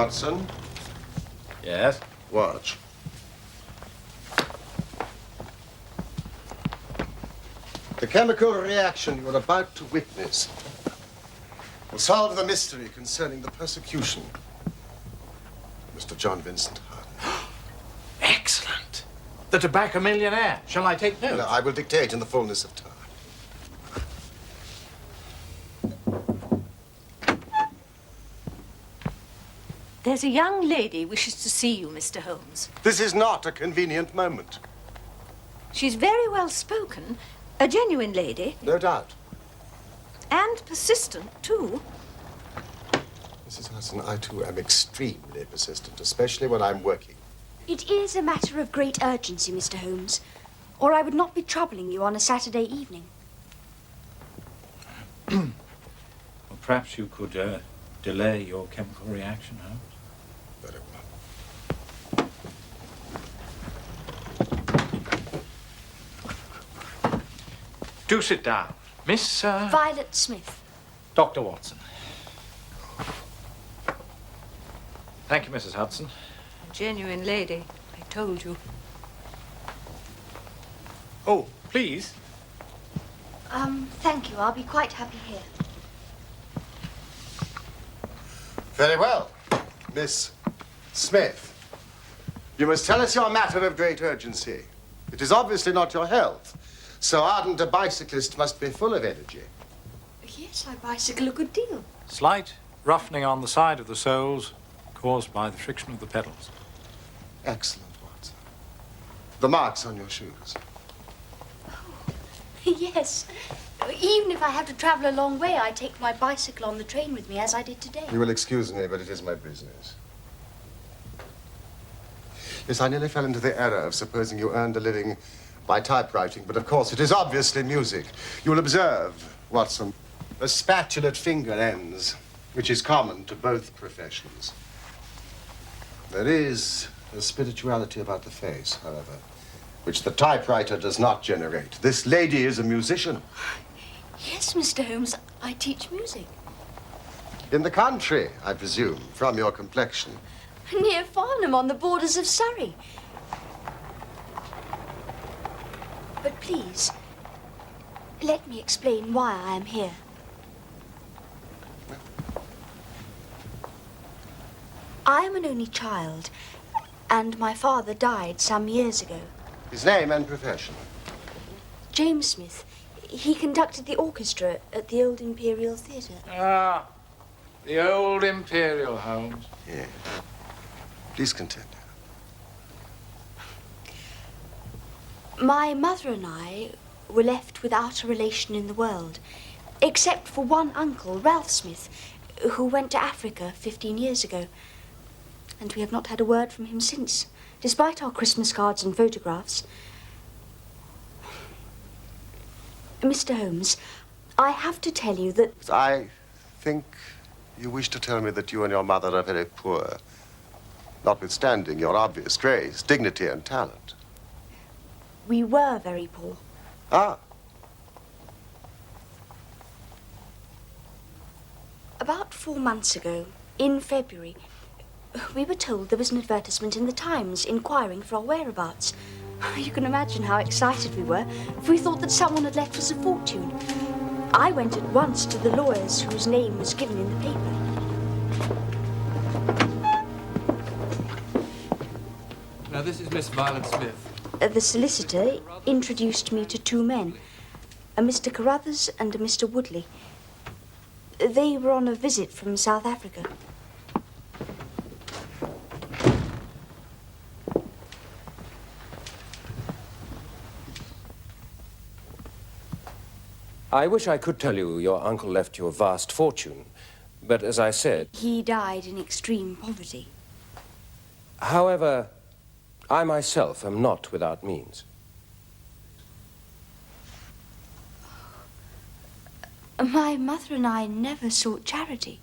Watson? Yes? Watch. The chemical reaction you're about to witness will solve the mystery concerning the persecution of Mr. John Vincent Harding. Excellent. The tobacco millionaire. Shall I take notes? No, I will dictate in the fullness of time. There's a young lady wishes to see you, Mr. Holmes. This is not a convenient moment. She's very well spoken, a genuine lady. No doubt. And persistent, too. Mrs. Hudson, I too am extremely persistent, especially when I'm working. It is a matter of great urgency, Mr. Holmes, or I would not be troubling you on a Saturday evening. Well, perhaps you could delay your chemical reaction, Holmes. Very well. Do sit down. Miss, Violet Smith. Dr. Watson. Thank you, Mrs. Hudson. A genuine lady, I told you. Oh, please. Thank you. I'll be quite happy here. Very well. Miss Smith, you must tell us your matter of great urgency. It is obviously not your health. So ardent a bicyclist must be full of energy. Yes, I bicycle a good deal. Slight roughening on the side of the soles caused by the friction of the pedals. Excellent, Watson. The marks on your shoes. Yes. Even if I have to travel a long way, I take my bicycle on the train with me, as I did today. You will excuse me, but it is my business. Yes, I nearly fell into the error of supposing you earned a living by typewriting, but of course it is obviously music. You will observe, Watson, a spatulate finger ends, which is common to both professions. There is a spirituality about the face, however, which the typewriter does not generate. This lady is a musician. Yes, Mr. Holmes, I teach music. In the country, I presume, from your complexion. Near Farnham, on the borders of Surrey. But please, let me explain why I am here. I am an only child, and my father died some years ago. His name and profession? James Smith. He conducted the orchestra at the Old Imperial Theatre. Ah, the Old Imperial, Holmes. Yes. Please continue. My mother and I were left without a relation in the world, except for one uncle, Ralph Smith, who went to Africa 15 years ago. And we have not had a word from him since, despite our Christmas cards and photographs. Mr. Holmes, I have to tell you that I think you wish to tell me that you and your mother are very poor, notwithstanding your obvious grace, dignity, and talent. we were very poor. Ah, About 4 months ago, in February, we were told there was an advertisement in the Times inquiring for our whereabouts. You can imagine how excited we were, for we thought that someone had left us a fortune. I went at once to the lawyers whose name was given in the paper. Now, this is Miss Violet Smith. The solicitor introduced me to 2 men, a Mr. Carruthers and a Mr. Woodley. They were on a visit from South Africa. I wish I could tell you your uncle left you a vast fortune, but as I said... He died in extreme poverty. However, I myself am not without means. My mother and I never sought charity.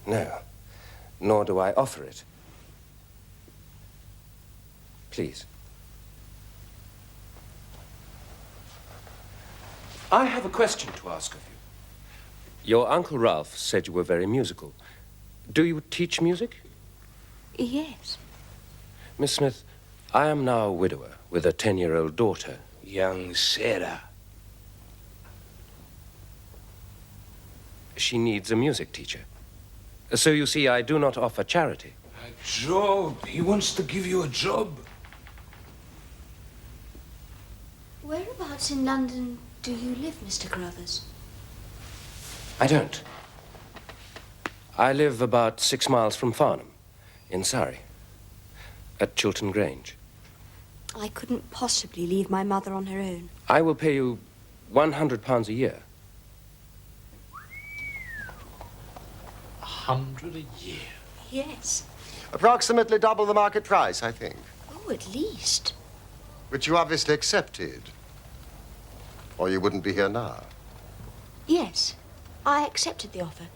No, nor do I offer it. Please. I have a question to ask of you. Your Uncle Ralph said you were very musical. Do you teach music? Yes. Miss Smith, I am now a widower with a 10-year-old daughter, young Sarah. She needs a music teacher. So you see, I do not offer charity. A job. He wants to give you a job. Whereabouts in London do you live, Mr. Carruthers? I don't. I live about 6 miles from Farnham, in Surrey, at Chiltern Grange. I couldn't possibly leave my mother on her own. I will pay you £100 a year. 100 a year. Yes. approximately double the market price, I think. Oh, at least. Which you obviously accepted. Or you wouldn't be here now. Yes, I accepted the offer.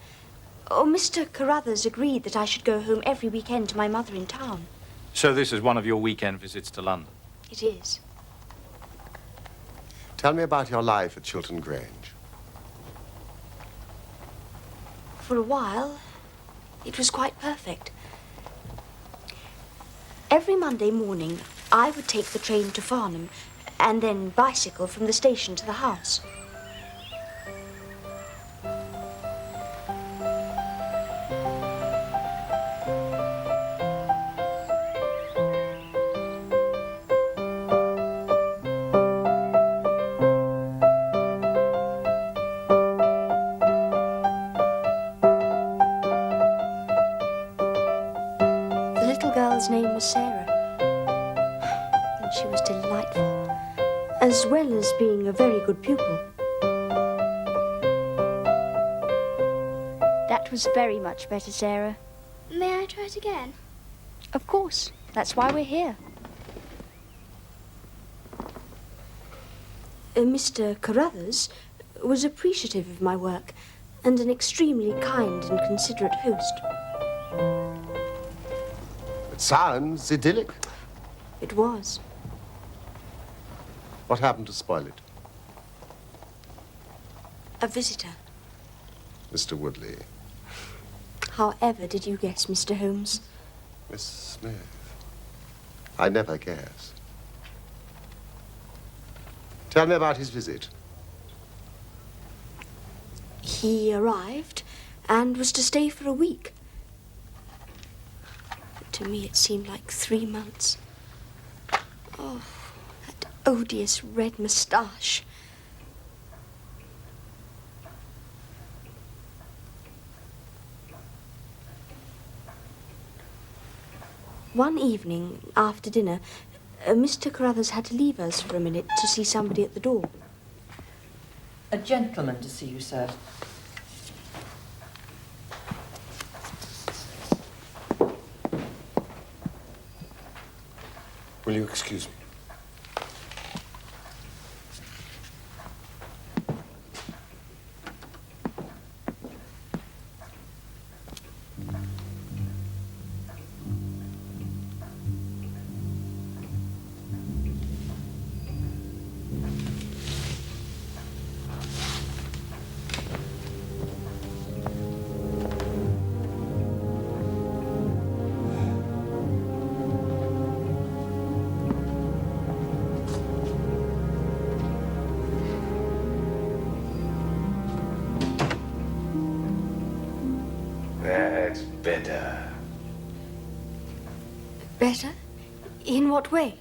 Oh, Mr. Carruthers agreed that I should go home every weekend to my mother in town. So this is one of your weekend visits to London? It is. Tell me about your life at Chiltern Grange. For a while, it was quite perfect. Every Monday morning, I would take the train to Farnham and then bicycle from the station to the house. The little girl's name was Sarah, and she was delightful, as well as being a very good pupil. That was very much better, Sarah. May I try it again? Of course. That's why we're here. Mr. Carruthers was appreciative of my work and an extremely kind and considerate host. It sounds idyllic. It was. What happened to spoil it? A visitor. Mr. Woodley. However did you guess, Mr. Holmes? Miss Smith. I never guess. Tell me about his visit. He arrived and was to stay for a week. But to me it seemed like 3 months. Oh, that odious red moustache. One evening, after dinner, Mr. Carruthers had to leave us for a minute to see somebody at the door. A gentleman to see you, sir. Will you excuse me? That's better. Better? In what way?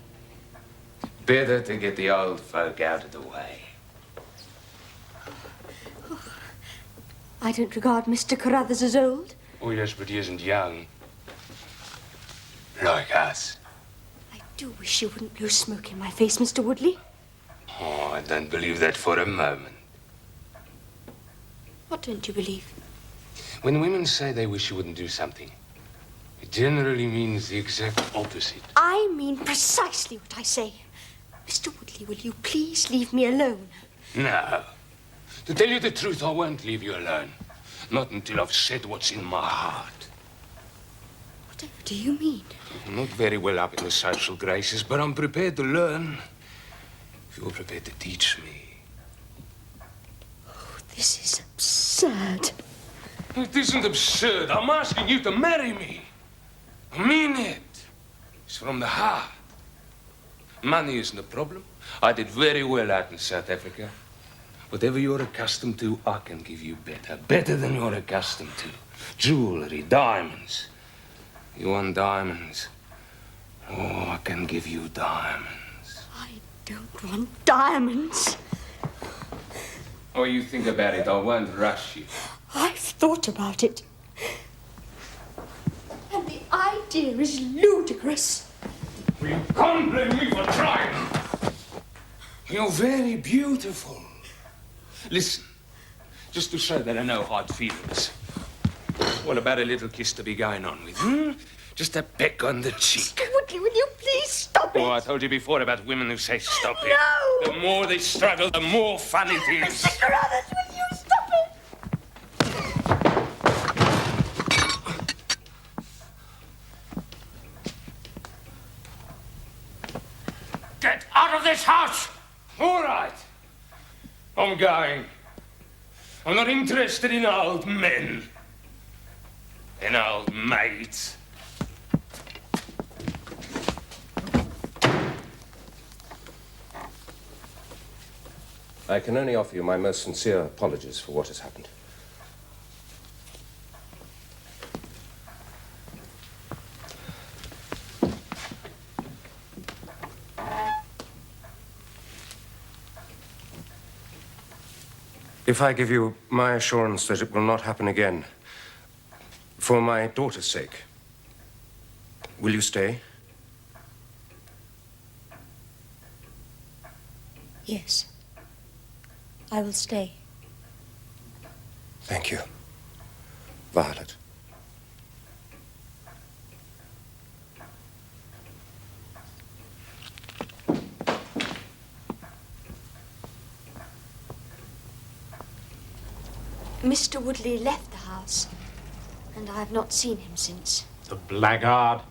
Better to get the old folk out of the way. I don't regard Mr. Carruthers as old. Oh, yes, but he isn't young. Like us. I do wish you wouldn't blow smoke in my face, Mr. Woodley. Oh, I don't believe that for a moment. What don't you believe? When women say they wish you wouldn't do something, it generally means the exact opposite. I mean precisely what I say. Mr. Woodley, will you please leave me alone? No. To tell you the truth, I won't leave you alone. Not until I've said what's in my heart. Whatever do you mean? I'm not very well up in the social graces, but I'm prepared to learn. If you're prepared to teach me. Oh, this is absurd. It isn't absurd. I'm asking you to marry me. I mean it. It's from the heart. Money isn't a problem. I did very well out in South Africa. Whatever you're accustomed to, I can give you better. Better than you're accustomed to. Jewelry, diamonds. You want diamonds? Oh, I can give you diamonds. I don't want diamonds. Oh, you think about it. I won't rush you. I've thought about it. And the idea is ludicrous. Well, you can't blame me for trying. You're very beautiful. Listen, just to show that I know hard feelings. What about a little kiss to be going on with, hmm? Just a peck on the cheek. Mr. Woodley, will you please stop it? Oh, I told you before about women who say stop it. No! The more they struggle, the more fun it is. Mr. Carruthers, will you stop it? Get out of this house! All right. I'm going. I'm not interested in old men. In old maids. I can only offer you my most sincere apologies for what has happened. If I give you my assurance that it will not happen again, for my daughter's sake, will you stay? Yes. I will stay. Thank you, Violet. Mr. Woodley left the house, and I have not seen him since. The blackguard.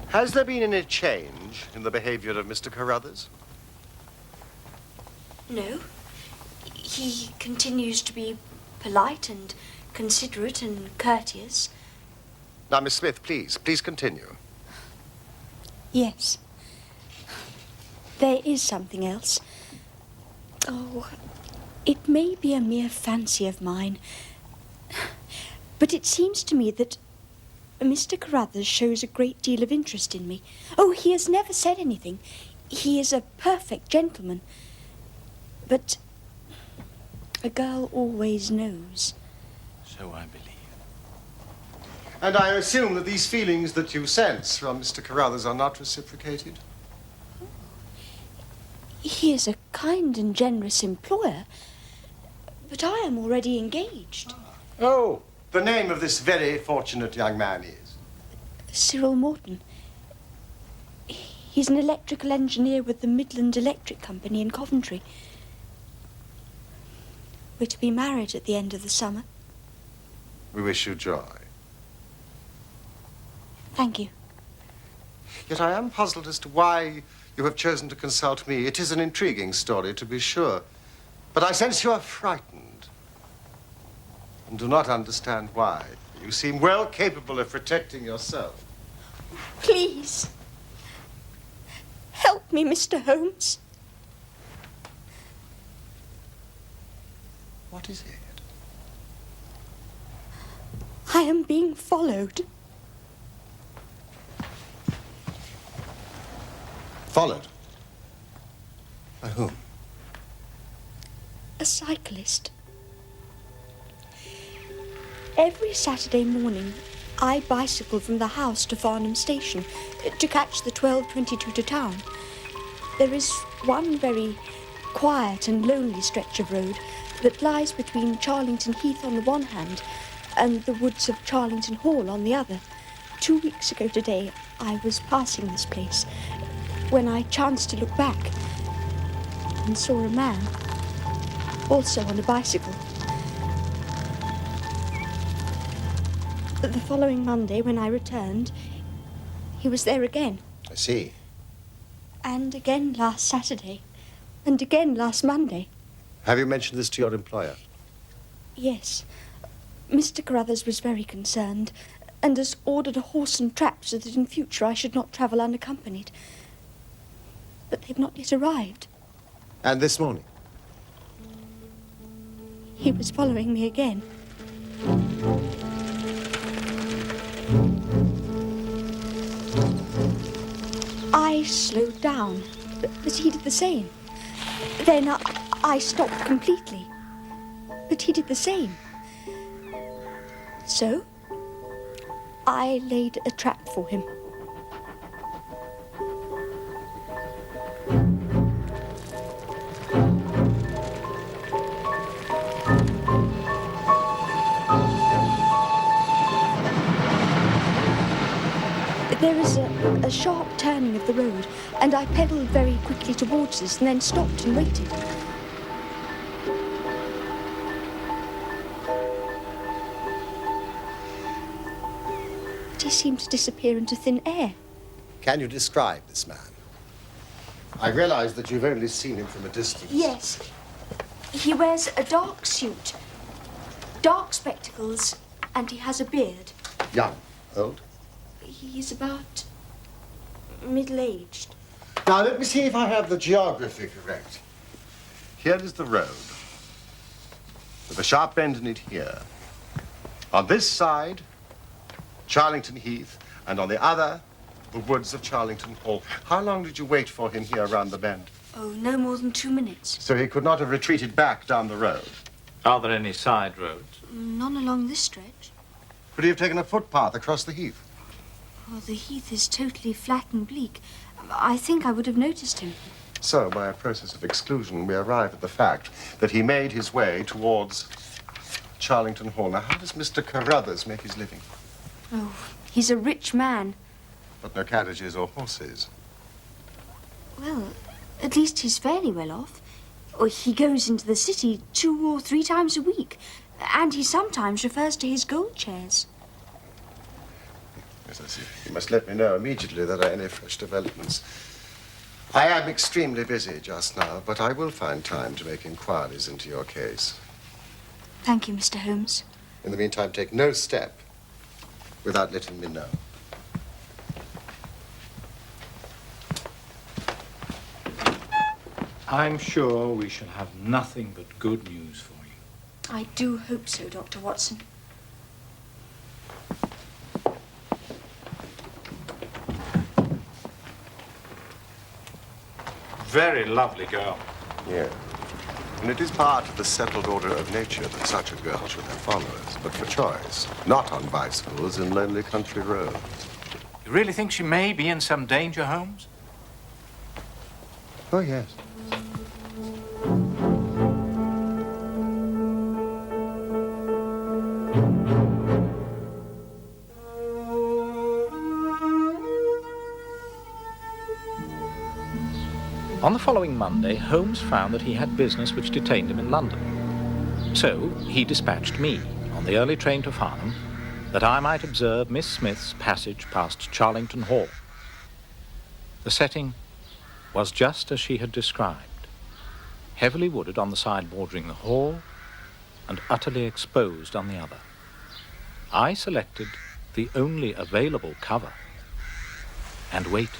Has there been any change in the behavior of Mr. Carruthers? No. He continues to be polite and considerate and courteous. Now, Miss Smith, please continue. Yes. There is something else. Oh, it may be a mere fancy of mine, but it seems to me that Mr. Carruthers shows a great deal of interest in me. Oh, he has never said anything. He is a perfect gentleman. But a girl always knows. So I believe. And I assume that these feelings that you sense from Mr. Carruthers are not reciprocated? He is a kind and generous employer, but I am already engaged. Oh, the name of this very fortunate young man is? Cyril Morton. He's an electrical engineer with the Midland Electric Company in Coventry. We're to be married at the end of the summer. We wish you joy. Thank you. Yet I am puzzled as to why you have chosen to consult me. It is an intriguing story, to be sure. But I sense you are frightened. And do not understand why. You seem well capable of protecting yourself. Please. Help me, Mr. Holmes. What is it? I am being followed. Followed? By whom? A cyclist. Every Saturday morning, I bicycle from the house to Farnham Station to catch the 12:22 to town. There is one very quiet and lonely stretch of road that lies between Charlington Heath on the one hand and the woods of Charlington Hall on the other. 2 weeks ago today, I was passing this place when I chanced to look back and saw a man, also on a bicycle. The following Monday, when I returned, he was there again. I see. And again last Saturday. And again last Monday. Have you mentioned this to your employer? Yes. Mr. Carruthers was very concerned and has ordered a horse and trap so that in future I should not travel unaccompanied. But they've not yet arrived. And this morning? He was following me again. I slowed down, but he did the same. Then I stopped completely, but he did the same. So, I laid a trap for him. There is a sharp turning of the road, and I pedalled very quickly towards this and then stopped and waited. But he seemed to disappear into thin air. Can you describe this man? I realize that you've only seen him from a distance. Yes. He wears a dark suit, dark spectacles, and he has a beard. Young? Old? He's about middle-aged. Now, let me see if I have the geography correct. Here is the road, with a sharp bend in it here. On this side, Charlington Heath, and on the other, the woods of Charlington Hall. How long did you wait for him here around the bend? Oh, no more than 2 minutes. So he could not have retreated back down the road. Are there any side roads? None along this stretch. Could he have taken a footpath across the heath? Oh, the heath is totally flat and bleak. I think I would have noticed him. So, by a process of exclusion, we arrive at the fact that he made his way towards Charlington Hall. Now, how does Mr. Carruthers make his living? Oh, he's a rich man. But no carriages or horses. Well, at least he's fairly well off. Or he goes into the city 2 or 3 times a week. And he sometimes refers to his gold chairs. Yes, I see. You must let me know immediately if there are any fresh developments. I am extremely busy just now, but I will find time to make inquiries into your case. Thank you, Mr. Holmes. In the meantime, take no step without letting me know. I'm sure we shall have nothing but good news for you. I do hope so, Dr. Watson. Very lovely girl. Yeah. And it is part of the settled order of nature that such a girl should have followers, but for choice, not on bicycles in lonely country roads. You really think she may be in some danger, Holmes? Oh, yes. On the following Monday, Holmes found that he had business which detained him in London. So he dispatched me on the early train to Farnham that I might observe Miss Smith's passage past Charlington Hall. The setting was just as she had described, heavily wooded on the side bordering the hall and utterly exposed on the other. I selected the only available cover and waited.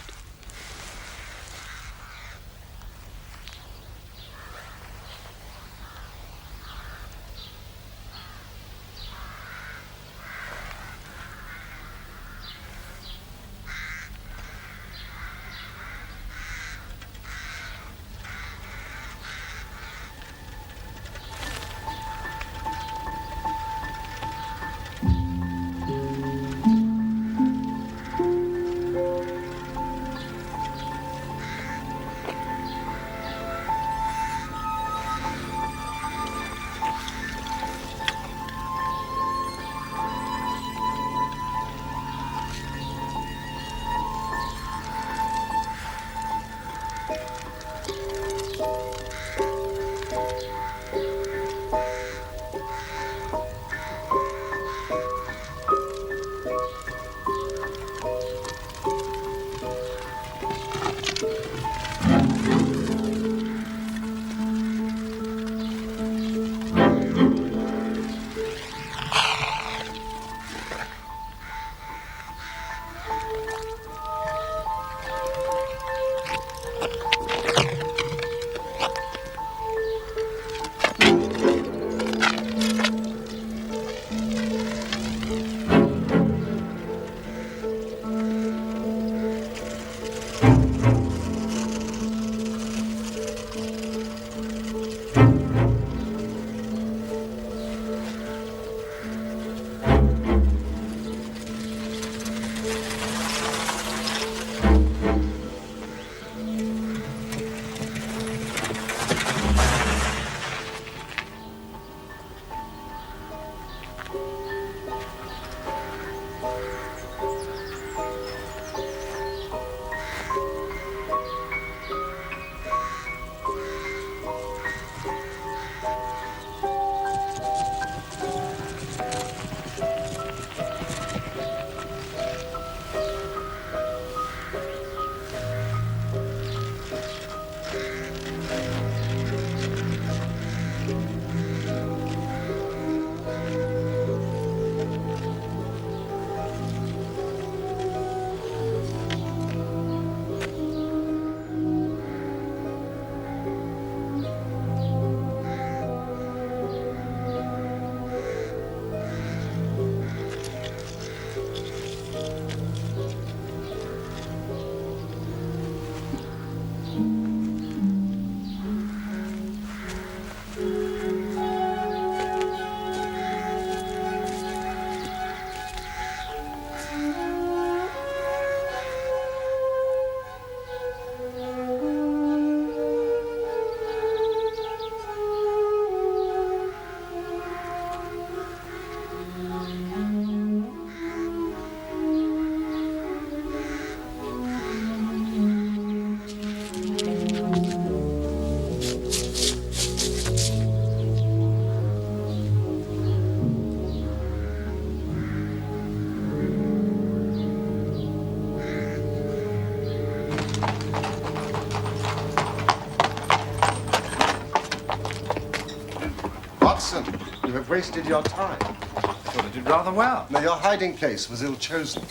Watson, you have wasted your time. I thought I did rather well. Now, your hiding place was ill-chosen.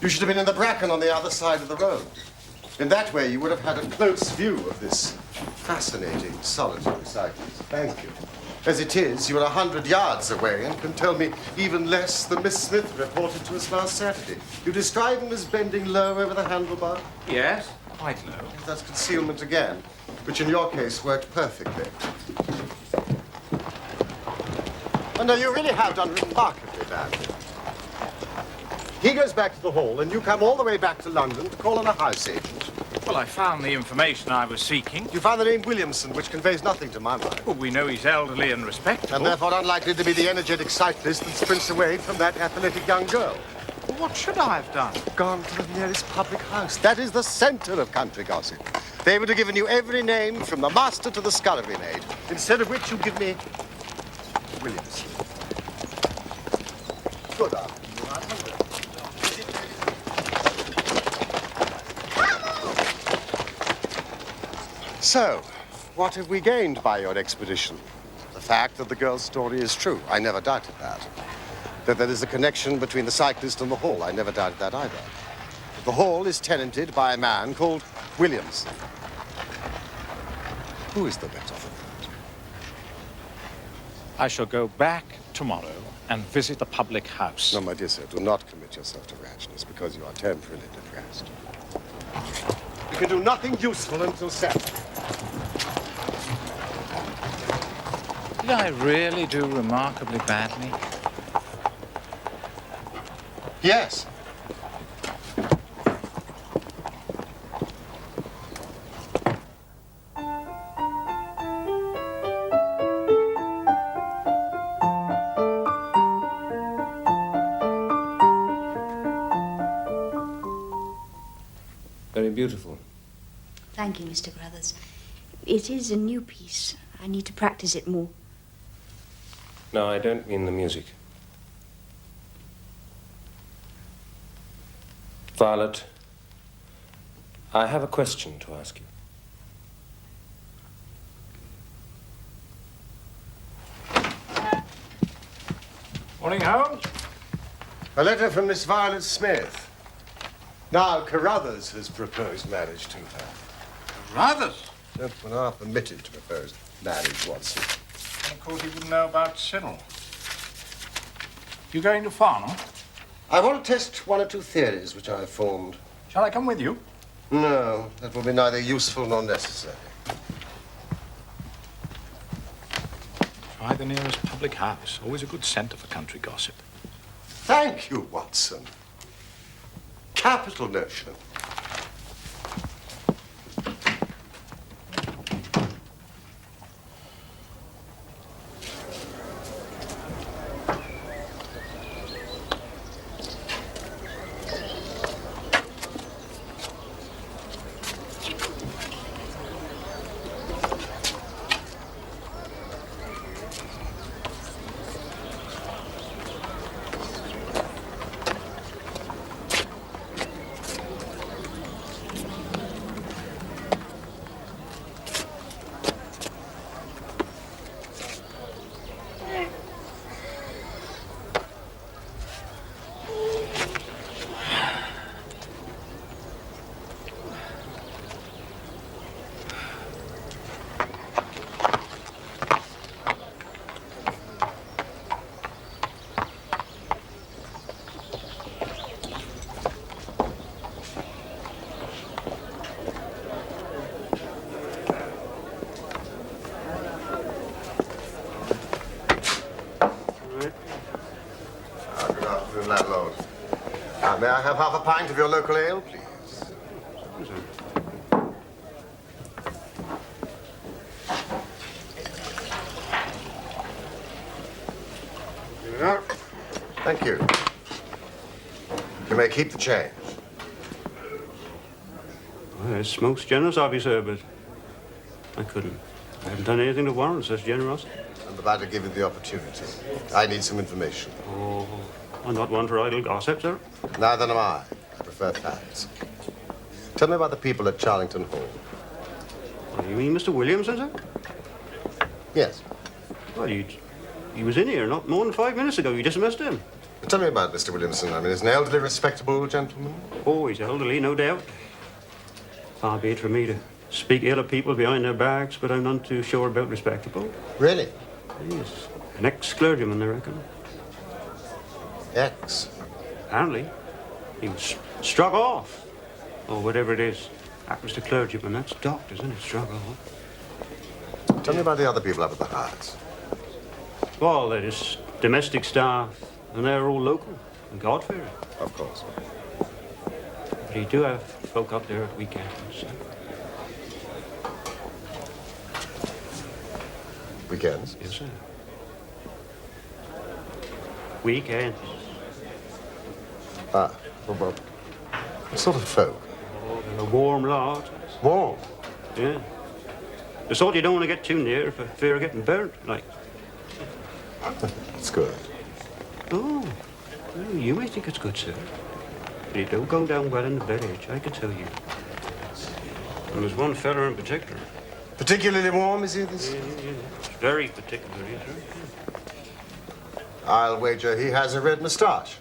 You should have been in the bracken on the other side of the road. In that way, you would have had a close view of this fascinating, solitary cyclist. Thank you. As it is, you are 100 yards away and can tell me even less than Miss Smith reported to us last Saturday. You describe him as bending low over the handlebar? Yes, quite low. That's concealment again, which in your case worked perfectly. Oh, no, you really have done remarkably badly. He goes back to the Hall, and you come all the way back to London to call on a house agent. Well, I found the information I was seeking. You found the name Williamson, which conveys nothing to my mind. Well, we know he's elderly and respectable. And therefore unlikely to be the energetic cyclist that sprints away from that athletic young girl. Well, what should I have done? Gone to the nearest public house. That is the center of country gossip. They would have given you every name from the master to the scullery maid. Instead of which you give me Williamson. Good afternoon. So, what have we gained by your expedition? The fact that the girl's story is true. I never doubted that. That there is a connection between the cyclist and the Hall. I never doubted that either. The Hall is tenanted by a man called Williams. Who is the better for that? I shall go back tomorrow and visit the public house. No, my dear sir, do not commit yourself to rashness because you are temporarily depressed. You can do nothing useful until Saturday. Did I really do remarkably badly? Yes. Very beautiful. Thank you, Mr. Brothers. It is a new piece. I need to practice it more. No, I don't mean the music. Violet, I have a question to ask you. Morning, Holmes. A letter from Miss Violet Smith. Now, Carruthers has proposed marriage to her. Carruthers? Gentlemen are permitted to propose marriage, Watson. Of course, he wouldn't know about Cyril. You going to Farnham? I want to test one or two theories which I have formed. Shall I come with you? No, that will be neither useful nor necessary. Try the nearest public house. Always a good centre for country gossip. Thank you, Watson. Capital notion. Landlord. May I have half a pint of your local ale, please? Thank you. You may keep the change. Well, it's most generous of you, sir, but I couldn't. I haven't done anything to warrant such generosity. I'm about to give you the opportunity. I need some information. Oh, I'm not one for idle gossip, sir. Neither am I. I prefer facts. Tell me about the people at Charlington Hall. What, you mean Mr. Williamson, sir? Yes. Well, you He was in here not more than 5 minutes ago. You dismissed him. Tell me about Mr. Williamson. I mean, he's an elderly, respectable gentleman. Oh, he's elderly, no doubt. Far be it from me to speak ill of people behind their backs, but I'm none too sure about respectable. Really? He's an ex-clergyman, I reckon. Ex? Apparently. He was struck off. Or whatever it is. Happens to clergymen. That's doctors, isn't it? Struck off. Tell me about the other people up at the house. Well, they're just domestic staff, and they're all local and God-fearing. Of course. But you do have folk up there at weekends. Weekends? Yes, sir. Weekends. Ah, well, what sort of folk? Oh, they're a warm lot. Warm? Yeah. The sort you don't want to get too near for fear of getting burnt, like. It's good. Oh, well, you may think it's good, sir. But it don't go down well in the village, I can tell you. And there's one fella in particular. Particularly warm, is he, this? Yeah. It's very particular, yes, sir. I'll wager he has a red moustache.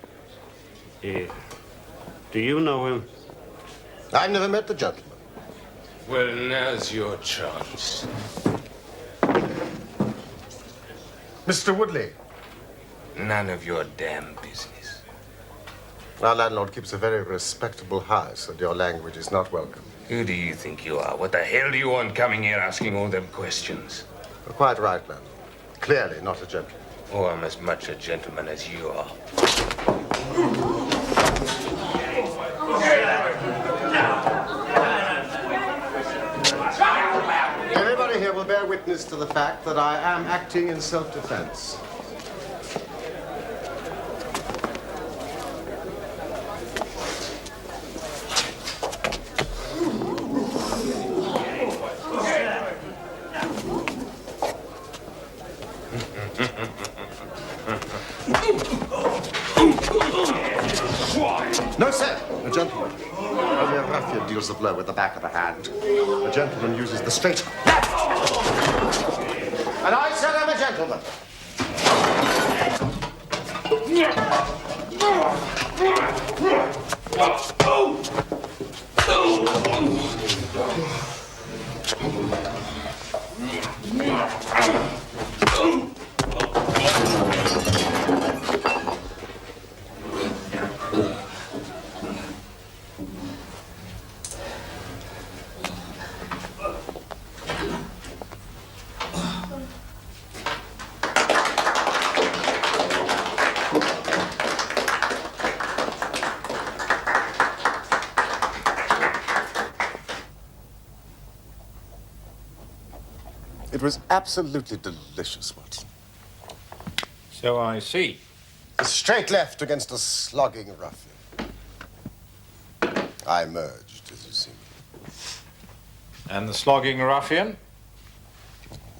Yeah. Do you know him? I've never met the gentleman. Well, now's your chance. Mr. Woodley. None of your damn business. Our landlord keeps a very respectable house, and your language is not welcome. Who do you think you are? What the hell do you want coming here asking all them questions? You're quite right, landlord. Clearly not a gentleman. Oh, I'm as much a gentleman as you are. Everybody here will bear witness to the fact that I am acting in self-defense. No, sir. A gentleman. Only a ruffian deals the blow with the back of the hand. A gentleman uses the straight left. And I said I'm a gentleman. It was absolutely delicious, Watson. So I see. A straight left against a slogging ruffian. I merged, as you see. And the slogging ruffian?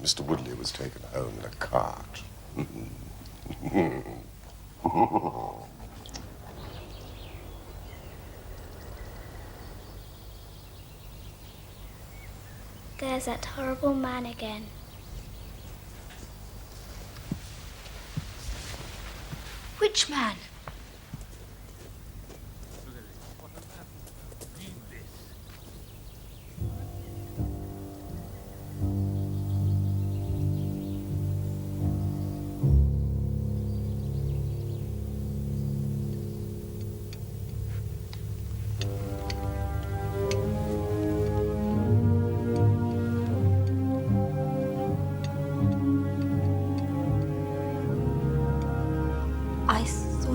Mr. Woodley was taken home in a cart. There's that horrible man again. Which man?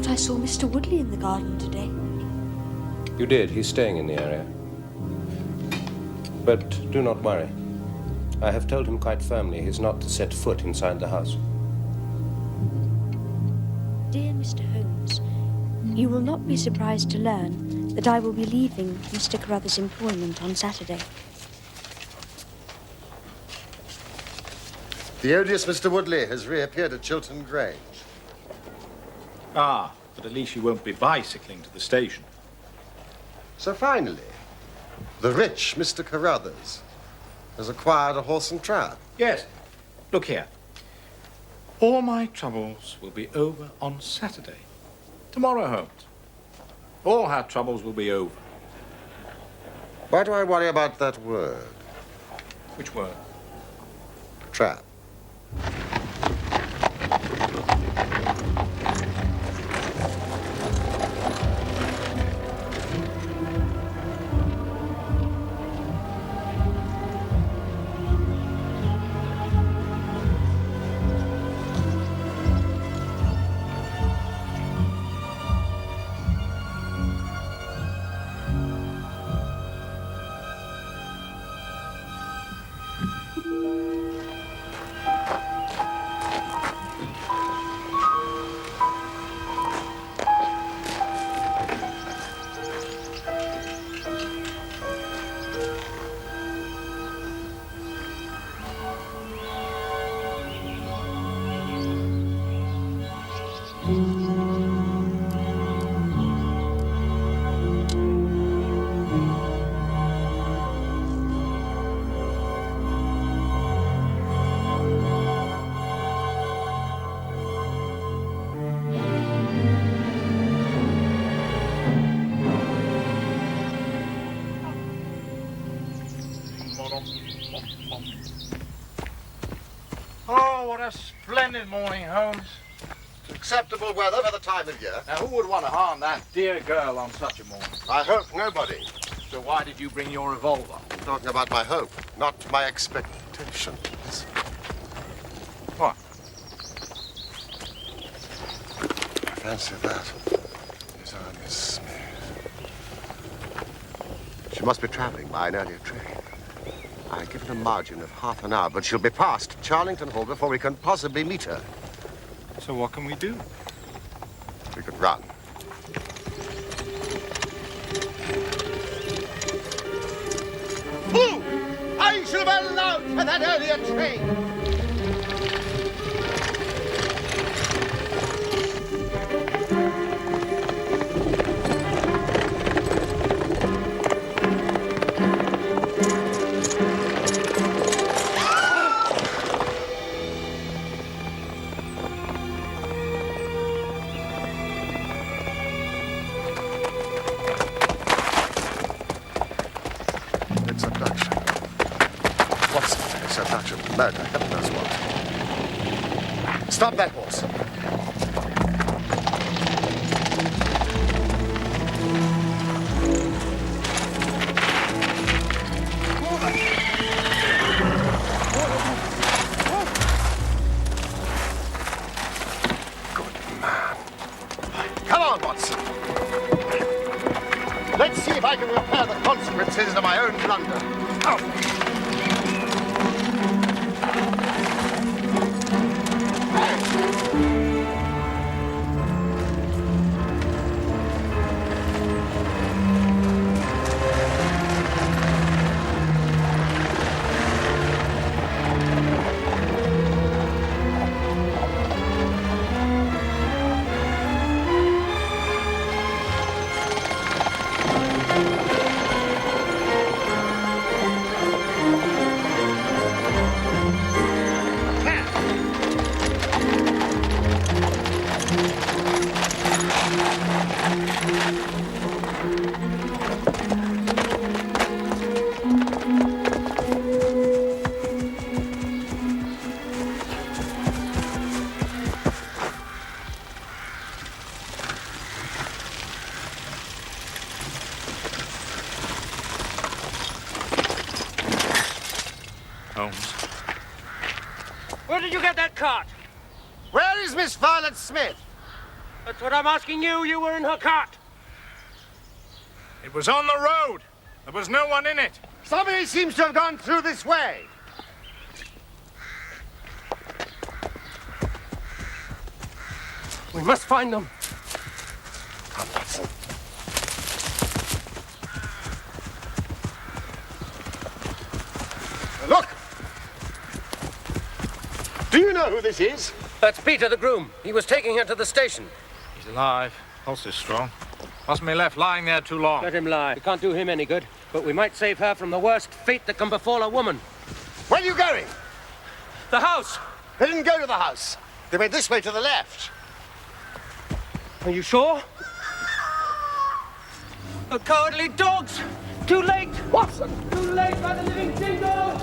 I saw Mr. Woodley in the garden today. You did. He's staying in the area. But do not worry. I have told him quite firmly he's not to set foot inside the house. Dear Mr. Holmes, you will not be surprised to learn that I will be leaving Mr. Carruthers' employment on Saturday. The odious Mr. Woodley has reappeared at Chiltern Grange. Ah, but at least you won't be bicycling to the station. So finally, the rich Mr. Carruthers has acquired a horse and trap. Yes. Look here. All my troubles will be over on Saturday. Tomorrow, Holmes. All our troubles will be over. Why do I worry about that word? Which word? Trap. Oh, what a splendid morning, Holmes. Acceptable weather for the time of year. Now, who would want to harm that dear girl on such a morning? I hope nobody. So why did you bring your revolver? I'm talking about my hope, not my expectations. What? Fancy that. Is our Miss Smith. She must be traveling by an earlier train. I give it a margin of half an hour, but she'll be past Charlington Hall before we can possibly meet her. So what can we do? We could run. Fool! I should have allowed for that earlier train! It's abduction. What's it? It's abduction. Murder. Heaven knows what. Stop that horse. Good man. Come on, Watson. Let's see if I can repair the consequences of my own blunder. Holmes. Where did you get that cart? Where is Miss Violet Smith? That's what I'm asking you. You were in her cart. It was on the road. There was no one in it. Somebody seems to have gone through this way. We must find them. Come, Watson. Look! Do you know who this is? That's Peter, the groom. He was taking her to the station. He's alive. Pulse is strong. Mustn't be left lying there too long. Let him lie. We can't do him any good. But we might save her from the worst fate that can befall a woman. Where are you going? The house. They didn't go to the house. They went this way to the left. Are you sure? The cowardly dogs! Too late! Watson! Too late by the living jingo!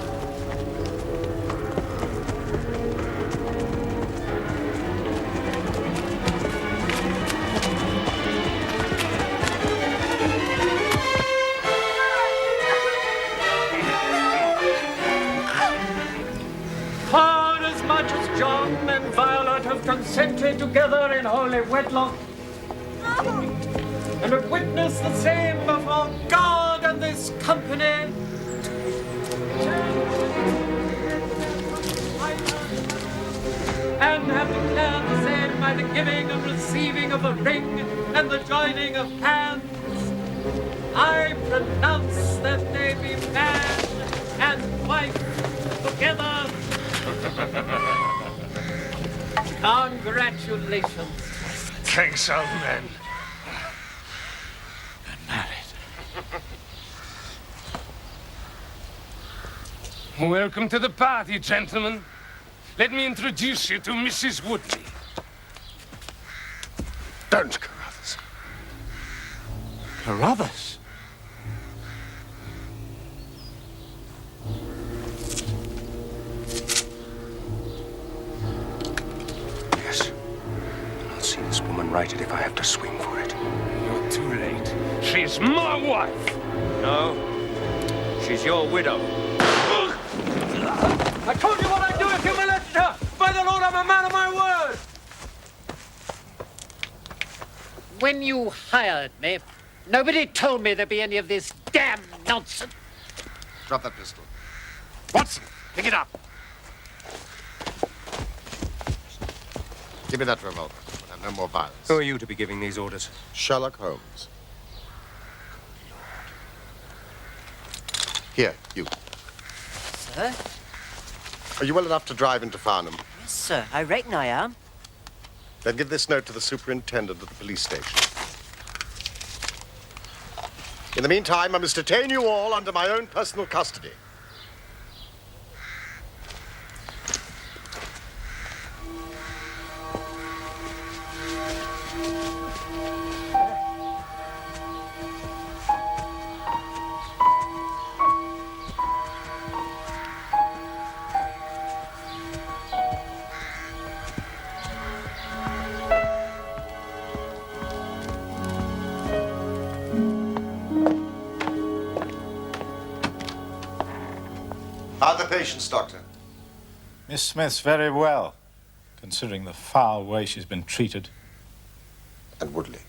Hard as much as John and Violet have consented together in holy wedlock, and have witnessed the same before God and this company, and have declared the same by the giving and receiving of a ring and the joining of hands, I pronounce that they be man and wife together. Congratulations. Thanks, old man. Welcome to the party, gentlemen. Let me introduce you to Mrs. Woodley. Don't, Carruthers. Carruthers? Yes. I'll see this woman righted if I have to swing for it. You're too late. She's my wife. No. She's your widow. I told you what I'd do if you molested her! By the Lord, I'm a man of my word! When you hired me, nobody told me there'd be any of this damn nonsense. Drop that pistol. Watson, pick it up. Give me that revolver. We'll have no more violence. Who are you to be giving these orders? Sherlock Holmes. Here, you. Sir? Are you well enough to drive into Farnham? Yes, sir. I reckon I am. Then give this note to the superintendent at the police station. In the meantime, I must detain you all under my own personal custody. How are the patients, Doctor? Miss Smith's very well, considering the foul way she's been treated. And Woodley?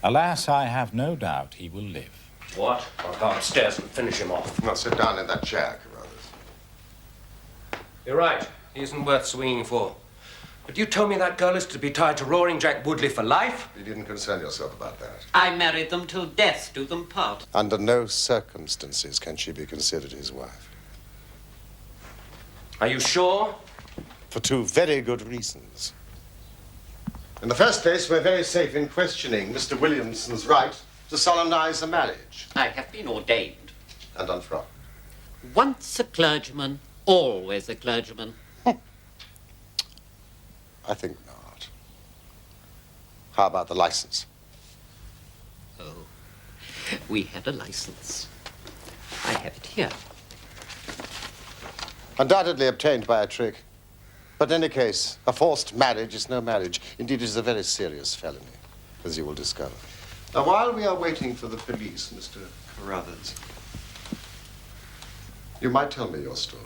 Alas, I have no doubt he will live. What? I'll go upstairs and finish him off. Now sit down in that chair, Carruthers. You're right. He isn't worth swinging for. But you told me that girl is to be tied to Roaring Jack Woodley for life? You didn't concern yourself about that. I married them till death do them part. Under no circumstances can she be considered his wife. Are you sure? For two very good reasons. In the first place, we're very safe in questioning Mr. Williamson's right to solemnize a marriage. I have been ordained. And unfrocked. Once a clergyman, always a clergyman. I think not. How about the license? Oh, we had a license. I have it here. Undoubtedly obtained by a trick. But in any case, a forced marriage is no marriage. Indeed, it is a very serious felony, as you will discover. Now, while we are waiting for the police, Mr. Carruthers, you might tell me your story.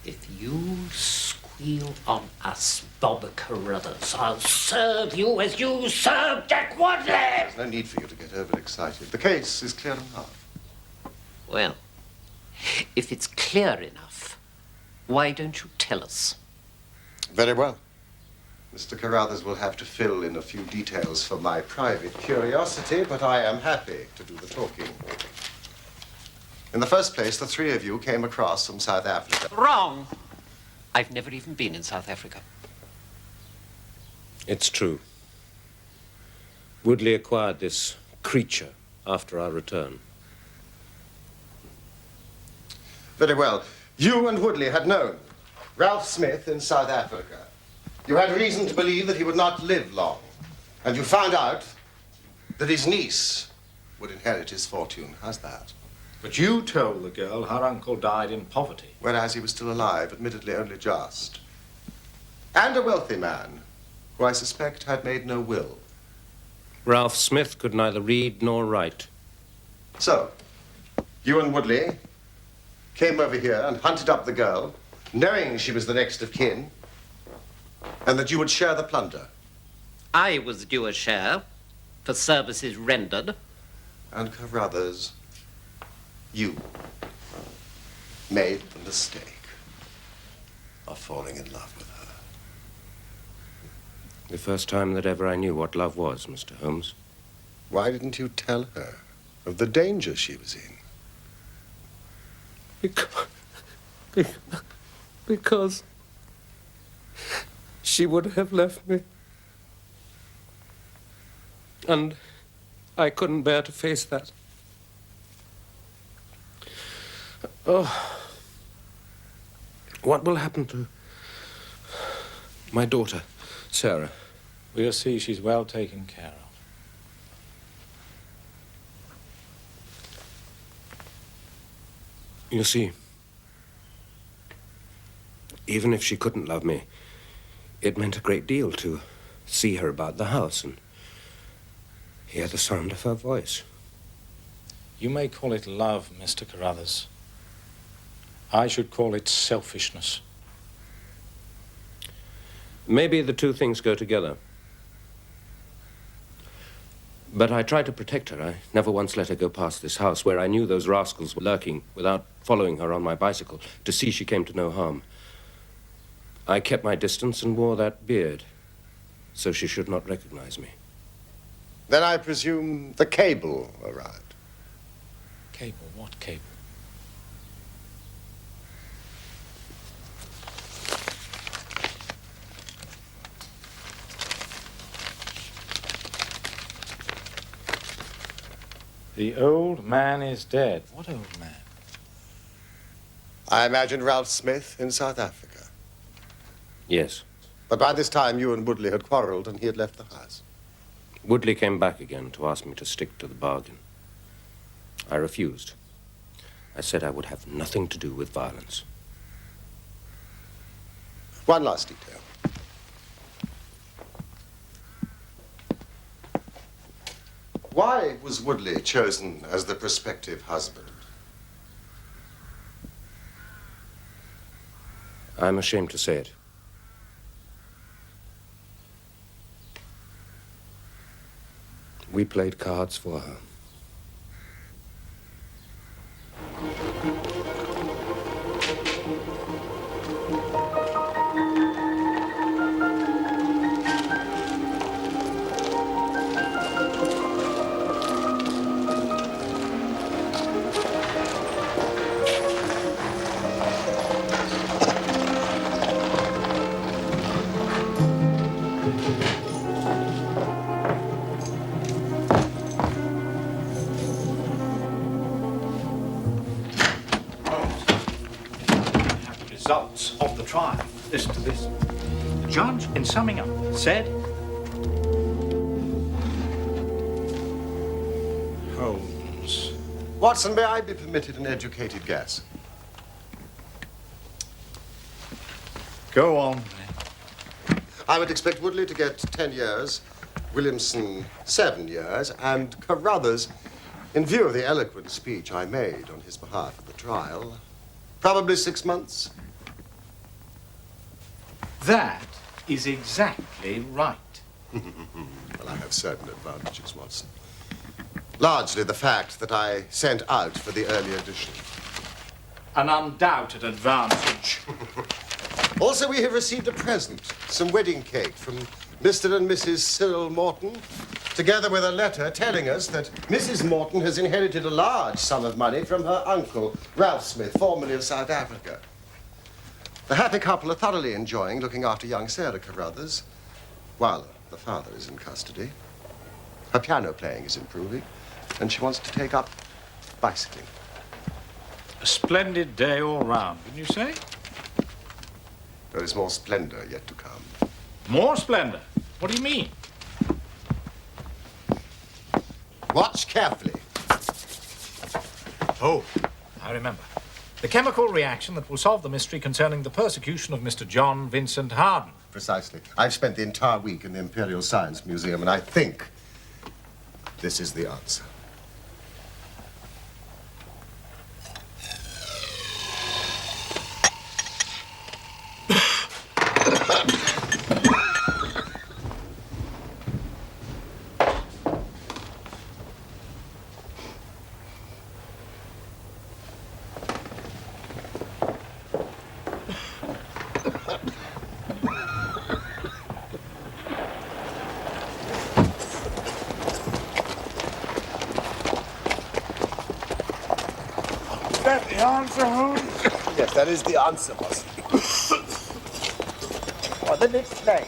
If you squeal on us, Bob Carruthers, I'll serve you as you served Jack Woodley! There's no need for you to get overexcited. The case is clear enough. Well, if it's clear enough, why don't you tell us? Very well. Mr. Carruthers will have to fill in a few details for my private curiosity, but I am happy to do the talking. In the first place, the three of you came across from South Africa. Wrong. I've never even been in South Africa. It's true. Woodley acquired this creature after our return. Very well. You and Woodley had known Ralph Smith in South Africa. You had reason to believe that he would not live long. And you found out that his niece would inherit his fortune. How's that? But you told the girl her uncle died in poverty. Whereas he was still alive, admittedly only just. And a wealthy man, who I suspect had made no will. Ralph Smith could neither read nor write. So, you and Woodley came over here and hunted up the girl, knowing she was the next of kin, and that you would share the plunder. I was due a share for services rendered. And Carruthers, you made the mistake of falling in love with her. The first time that ever I knew what love was, Mr. Holmes. Why didn't you tell her of the danger she was in? Because she would have left me. And I couldn't bear to face that. Oh, what will happen to my daughter, Sarah? We'll see she's well taken care of. You see, even if she couldn't love me, it meant a great deal to see her about the house and hear the sound of her voice. You may call it love, Mr. Carruthers. I should call it selfishness. Maybe the two things go together. But I tried to protect her. I never once let her go past this house where I knew those rascals were lurking without following her on my bicycle to see she came to no harm. I kept my distance and wore that beard so she should not recognize me. Then I presume the cable arrived. Cable? What cable? The old man is dead. What old man? I imagine Ralph Smith in South Africa. Yes. But by this time, you and Woodley had quarreled and he had left the house. Woodley came back again to ask me to stick to the bargain. I refused. I said I would have nothing to do with violence. One last detail. Why was Woodley chosen as the prospective husband? I'm ashamed to say it. We played cards for her. Results of the trial. Listen to this. The judge, in summing up, said, Holmes. Watson, may I be permitted an educated guess? Go on, then. I would expect Woodley to get 10 years, Williamson 7 years, and Carruthers, in view of the eloquent speech I made on his behalf at the trial, probably 6 months. That is exactly right. Well, I have certain advantages, Watson. Largely the fact that I sent out for the early edition. An undoubted advantage. Also, we have received a present, some wedding cake from Mr. and Mrs. Cyril Morton, together with a letter telling us that Mrs. Morton has inherited a large sum of money from her uncle, Ralph Smith, formerly of South Africa. The happy couple are thoroughly enjoying looking after young Sarah Carruthers, while the father is in custody. Her piano playing is improving, and she wants to take up bicycling. A splendid day all round, wouldn't you say? There is more splendor yet to come. More splendor? What do you mean? Watch carefully. Oh, I remember. The chemical reaction that will solve the mystery concerning the persecution of Mr. John Vincent Harden. Precisely. I've spent the entire week in the Imperial Science Museum, and I think this is the answer. Is that the answer, Holmes? Yes, that is the answer, boss. Well, then explain.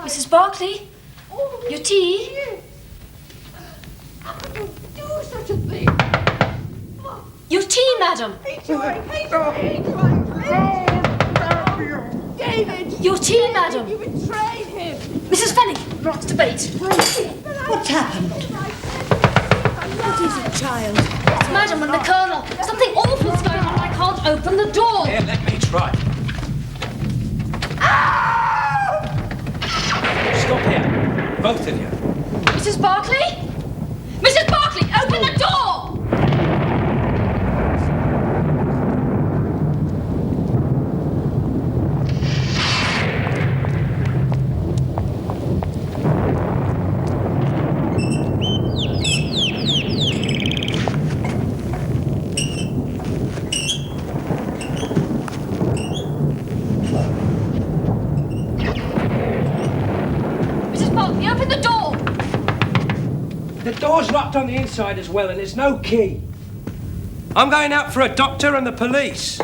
Mrs. Barclay? Your tea? Do such a thing. Your tea, madam. David! Your tea, madam. You betrayed him! Mrs. Fenwick, not debate. What's happened? What is it, child? Madam and the Colonel. Something awful's going on. I can't open the door. Here, let me try. Stop here, both of you. Mrs. Barclay? Mrs. Barclay, open the door! Mrs. Barclay, open the door! The door's locked on the inside as well, and there's no key. I'm going out for a doctor and the police.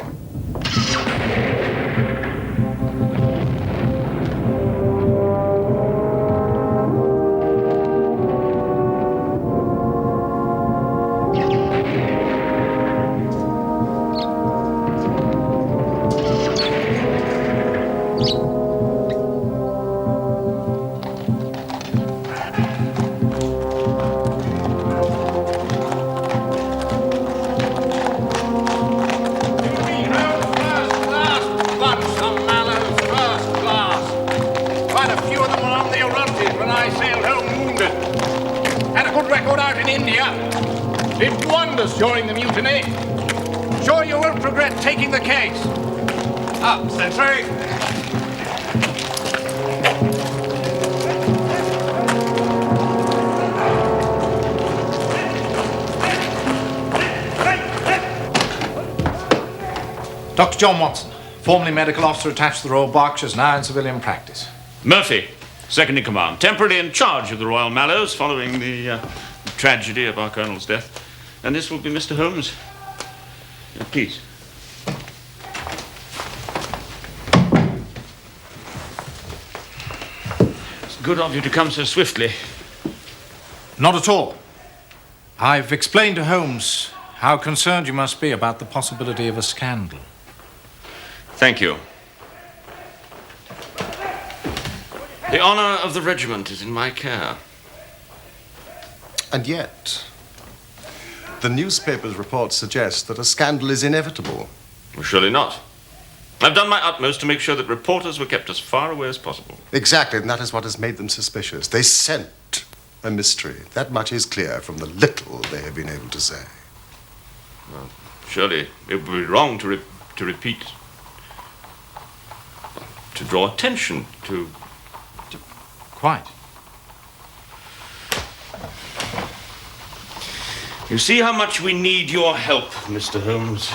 chap. Did wonders during the mutiny. Sure you won't regret taking the case. Up, sentry. Dr. John Watson, formerly medical officer attached to the Royal Berkshires, now in civilian practice. Murphy, second in command, temporarily in charge of the Royal Mallows following the tragedy of our colonel's death. And this will be Mr. Holmes. Please. It's good of you to come so swiftly. Not at all. I've explained to Holmes how concerned you must be about the possibility of a scandal. Thank you. The honor of the regiment is in my care. And yet, the newspapers' reports suggest that a scandal is inevitable. Well, surely not. I've done my utmost to make sure that reporters were kept as far away as possible. Exactly, and that is what has made them suspicious. They scent a mystery. That much is clear from the little they have been able to say. Well, surely it would be wrong to repeat, to draw attention to... Quite. You see how much we need your help, Mr. Holmes.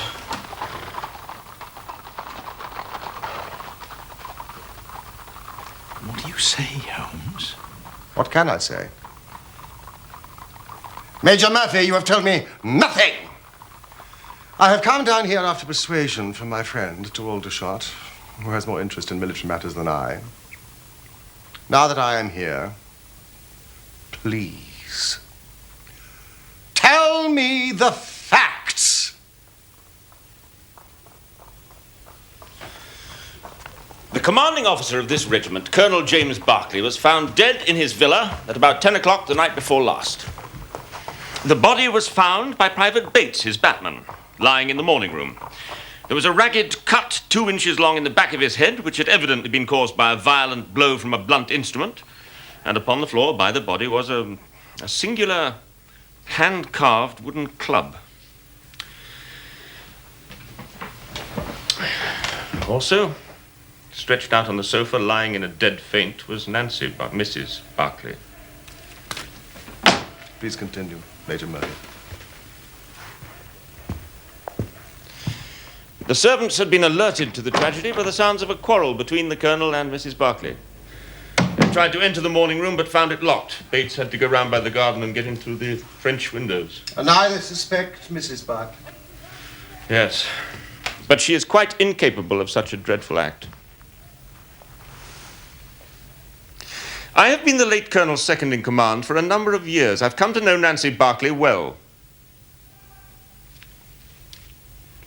What do you say, Holmes? What can I say? Major Murphy, you have told me nothing! I have come down here after persuasion from my friend, to Aldershot, who has more interest in military matters than I. Now that I am here, please, tell me the facts! The commanding officer of this regiment, Colonel James Berkeley, was found dead in his villa at about 10 o'clock the night before last. The body was found by Private Bates, his batman, lying in the morning room. There was a ragged cut 2 inches long in the back of his head, which had evidently been caused by a violent blow from a blunt instrument. And upon the floor by the body was a singular hand-carved wooden club. Also, stretched out on the sofa, lying in a dead faint, was Mrs. Berkeley. Please continue, Major Murphy. The servants had been alerted to the tragedy by the sounds of a quarrel between the colonel and Mrs. Berkeley. They tried to enter the morning room, but found it locked. Bates had to go round by the garden and get in through the French windows. And now they suspect Mrs. Berkeley. Yes, but she is quite incapable of such a dreadful act. I have been the late colonel's second in command for a number of years. I've come to know Nancy Berkeley well.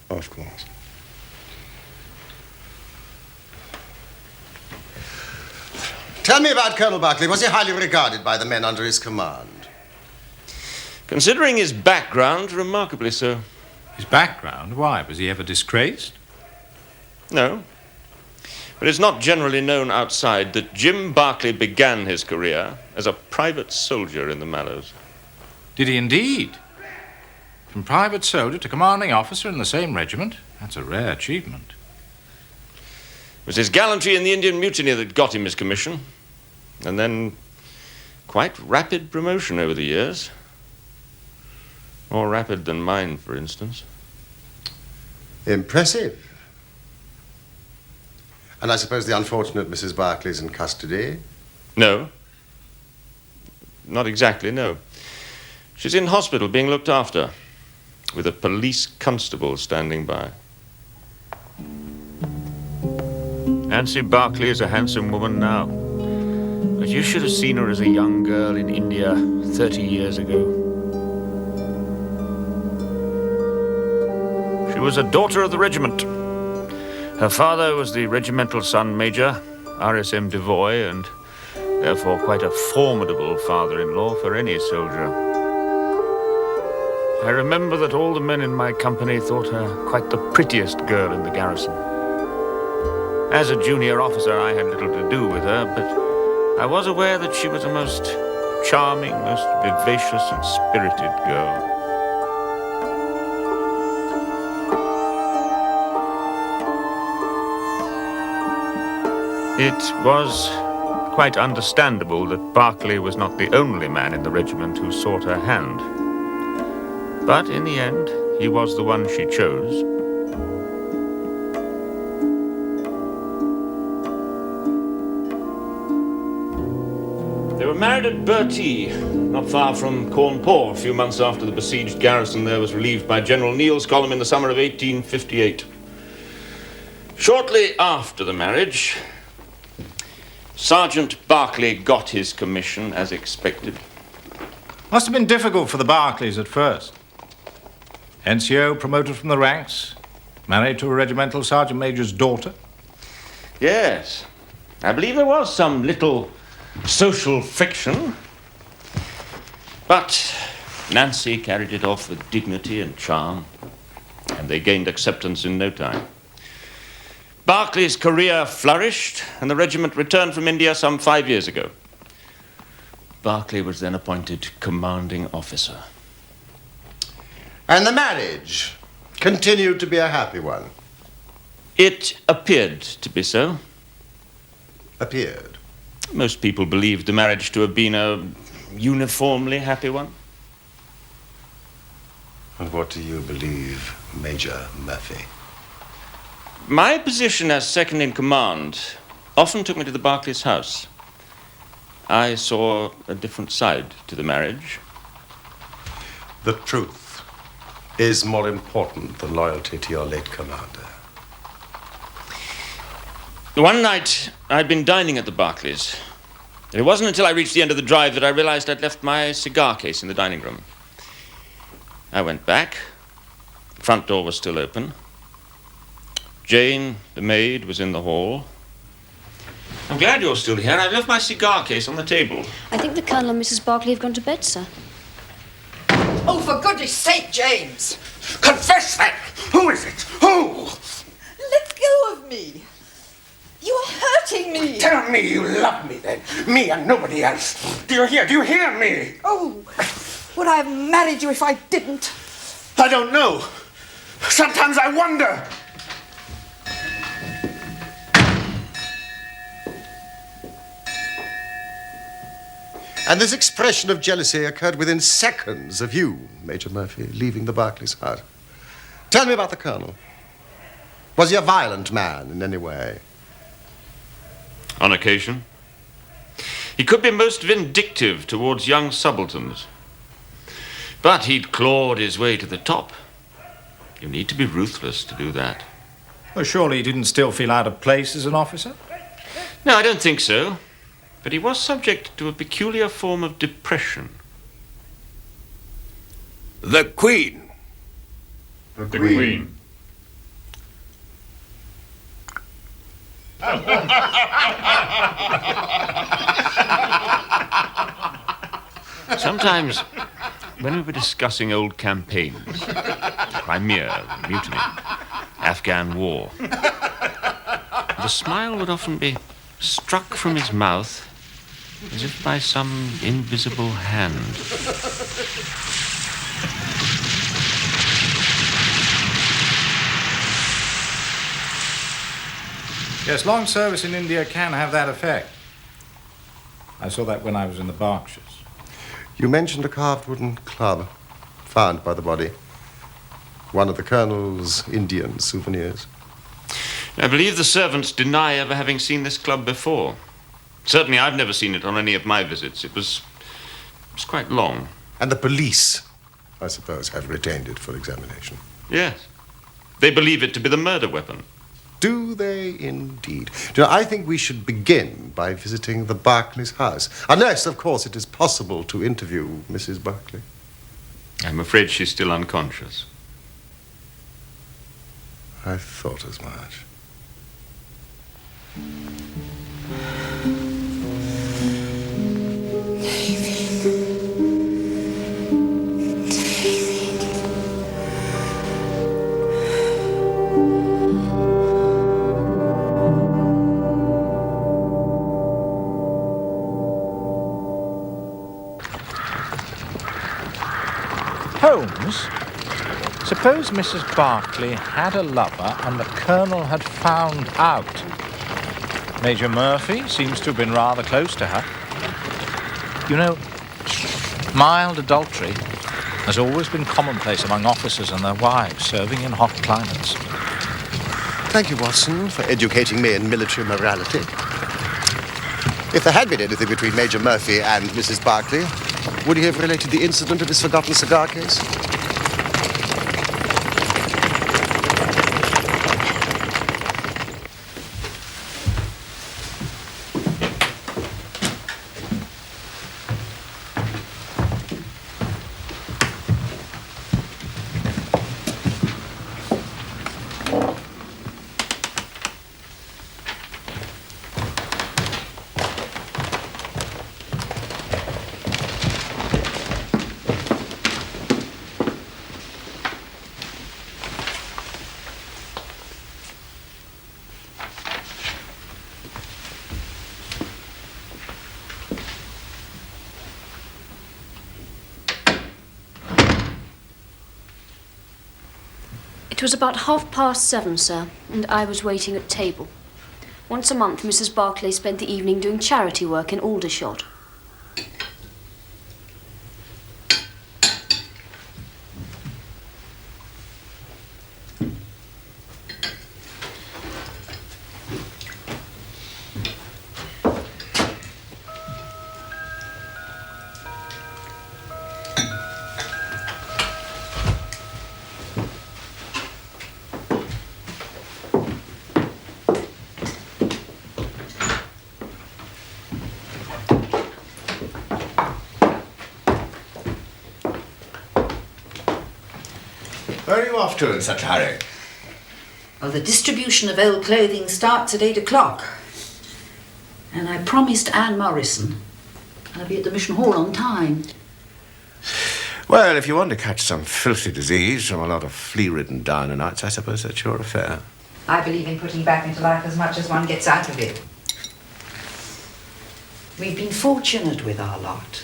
Of course. Tell me about Colonel Berkeley. Was he highly regarded by the men under his command? Considering his background, remarkably so. His background? Why? Was he ever disgraced? No. But it's not generally known outside that Jim Berkeley began his career as a private soldier in the Mallows. Did he indeed? From private soldier to commanding officer in the same regiment? That's a rare achievement. It was his gallantry in the Indian Mutiny that got him his commission. And then quite rapid promotion over the years. More rapid than mine, for instance. Impressive. And I suppose the unfortunate Mrs. Berkeley's in custody? No. Not exactly, no. She's in hospital being looked after, with a police constable standing by. Nancy Berkeley is a handsome woman now. But you should have seen her as a young girl in India 30 years ago. She was a daughter of the regiment. Her father was the regimental son major, RSM Devoy, and therefore quite a formidable father-in-law for any soldier. I remember that all the men in my company thought her quite the prettiest girl in the garrison. As a junior officer, I had little to do with her, but I was aware that she was a most charming, most vivacious and spirited girl. It was quite understandable that Berkeley was not the only man in the regiment who sought her hand. But in the end, he was the one she chose. They were married at Bertie, not far from Cawnpore, a few months after the besieged garrison there was relieved by General Neill's column in the summer of 1858. Shortly after the marriage, Sergeant Berkeley got his commission as expected. Must have been difficult for the Berkeleys at first. NCO promoted from the ranks, married to a regimental sergeant major's daughter. Yes, I believe there was some little social friction, but Nancy carried it off with dignity and charm, and they gained acceptance in no time. Berkeley's career flourished, and the regiment returned from India some 5 years ago. Berkeley was then appointed commanding officer. And the marriage continued to be a happy one? It appeared to be so. Appeared? Most people believed the marriage to have been a uniformly happy one. And what do you believe, Major Murphy? My position as second in command often took me to the Berkeley's house. I saw a different side to the marriage. The truth is more important than loyalty to your late commander. One night, I'd been dining at the Berkeleys. It wasn't until I reached the end of the drive that I realized I'd left my cigar case in the dining room. I went back. The front door was still open. Jane, the maid, was in the hall. I'm glad you're still here. I've left my cigar case on the table. I think the Colonel and Mrs. Berkeley have gone to bed, sir. Oh, for goodness sake, James! Confess that! Who is it? Who? Let go of me! You are hurting me! Tell me you love me then. Me and nobody else. Do you hear? Do you hear me? Oh, would I have married you if I didn't? I don't know. Sometimes I wonder. And this expression of jealousy occurred within seconds of you, Major Murphy, leaving the Berkeley's hut. Tell me about the Colonel. Was he a violent man in any way? On occasion. He could be most vindictive towards young subalterns. But he'd clawed his way to the top. You need to be ruthless to do that. Well, surely he didn't still feel out of place as an officer? No, I don't think so. But he was subject to a peculiar form of depression. The Queen. The Queen. Sometimes, when we were discussing old campaigns, Crimea, Mutiny, Afghan War, the smile would often be struck from his mouth as if by some invisible hand. Yes, long service in India can have that effect. I saw that when I was in the Berkshires. You mentioned a carved wooden club found by the body. One of the Colonel's Indian souvenirs. I believe the servants deny ever having seen this club before. Certainly I've never seen it on any of my visits. It was quite long. And the police, I suppose, have retained it for examination. Yes. They believe it to be the murder weapon. Do they indeed? Do you know, I think we should begin by visiting the Berkeley's house. Unless, of course, it is possible to interview Mrs. Berkeley. I'm afraid she's still unconscious. I thought as much. Holmes, suppose Mrs. Barclay had a lover and the Colonel had found out. Major Murphy seems to have been rather close to her. You know, mild adultery has always been commonplace among officers and their wives serving in hot climates. Thank you, Watson, for educating me in military morality. If there had been anything between Major Murphy and Mrs. Barclay, would he have related the incident of his forgotten cigar case? It was about 7:30, sir, and I was waiting at table. Once a month, Mrs. Barclay spent the evening doing charity work in Aldershot. Where are you off to in such a hurry? Well, the distribution of old clothing starts at 8 o'clock. And I promised Anne Morrison I'll be at the Mission Hall on time. Well, if you want to catch some filthy disease from a lot of flea-ridden Downer-nights, I suppose that's your affair. I believe in putting back into life as much as one gets out of it. We've been fortunate with our lot.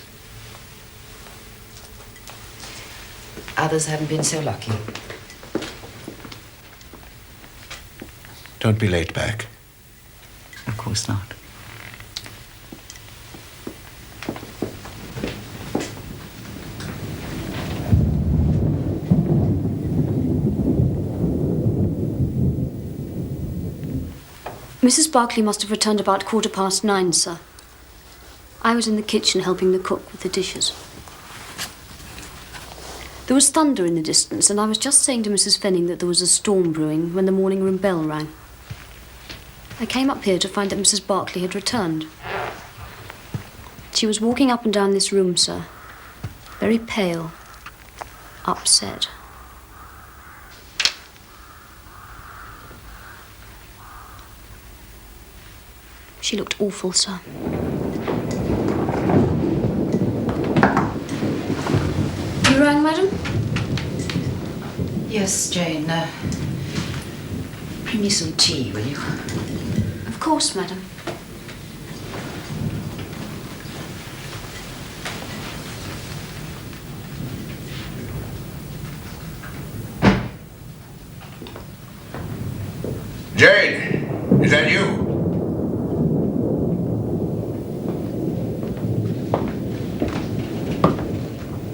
Others haven't been so lucky. Don't be late back. Of course not. Mrs. Barclay must have returned about 9:15, sir. I was in the kitchen helping the cook with the dishes. There was thunder in the distance, and I was just saying to Mrs. Fenning that there was a storm brewing when the morning room bell rang. I came up here to find that Mrs. Barclay had returned. She was walking up and down this room, sir, very pale, upset. She looked awful, sir. You rang, madam? Yes, Jane. Bring me some tea, will you? Of course, madam. Jane, is that you?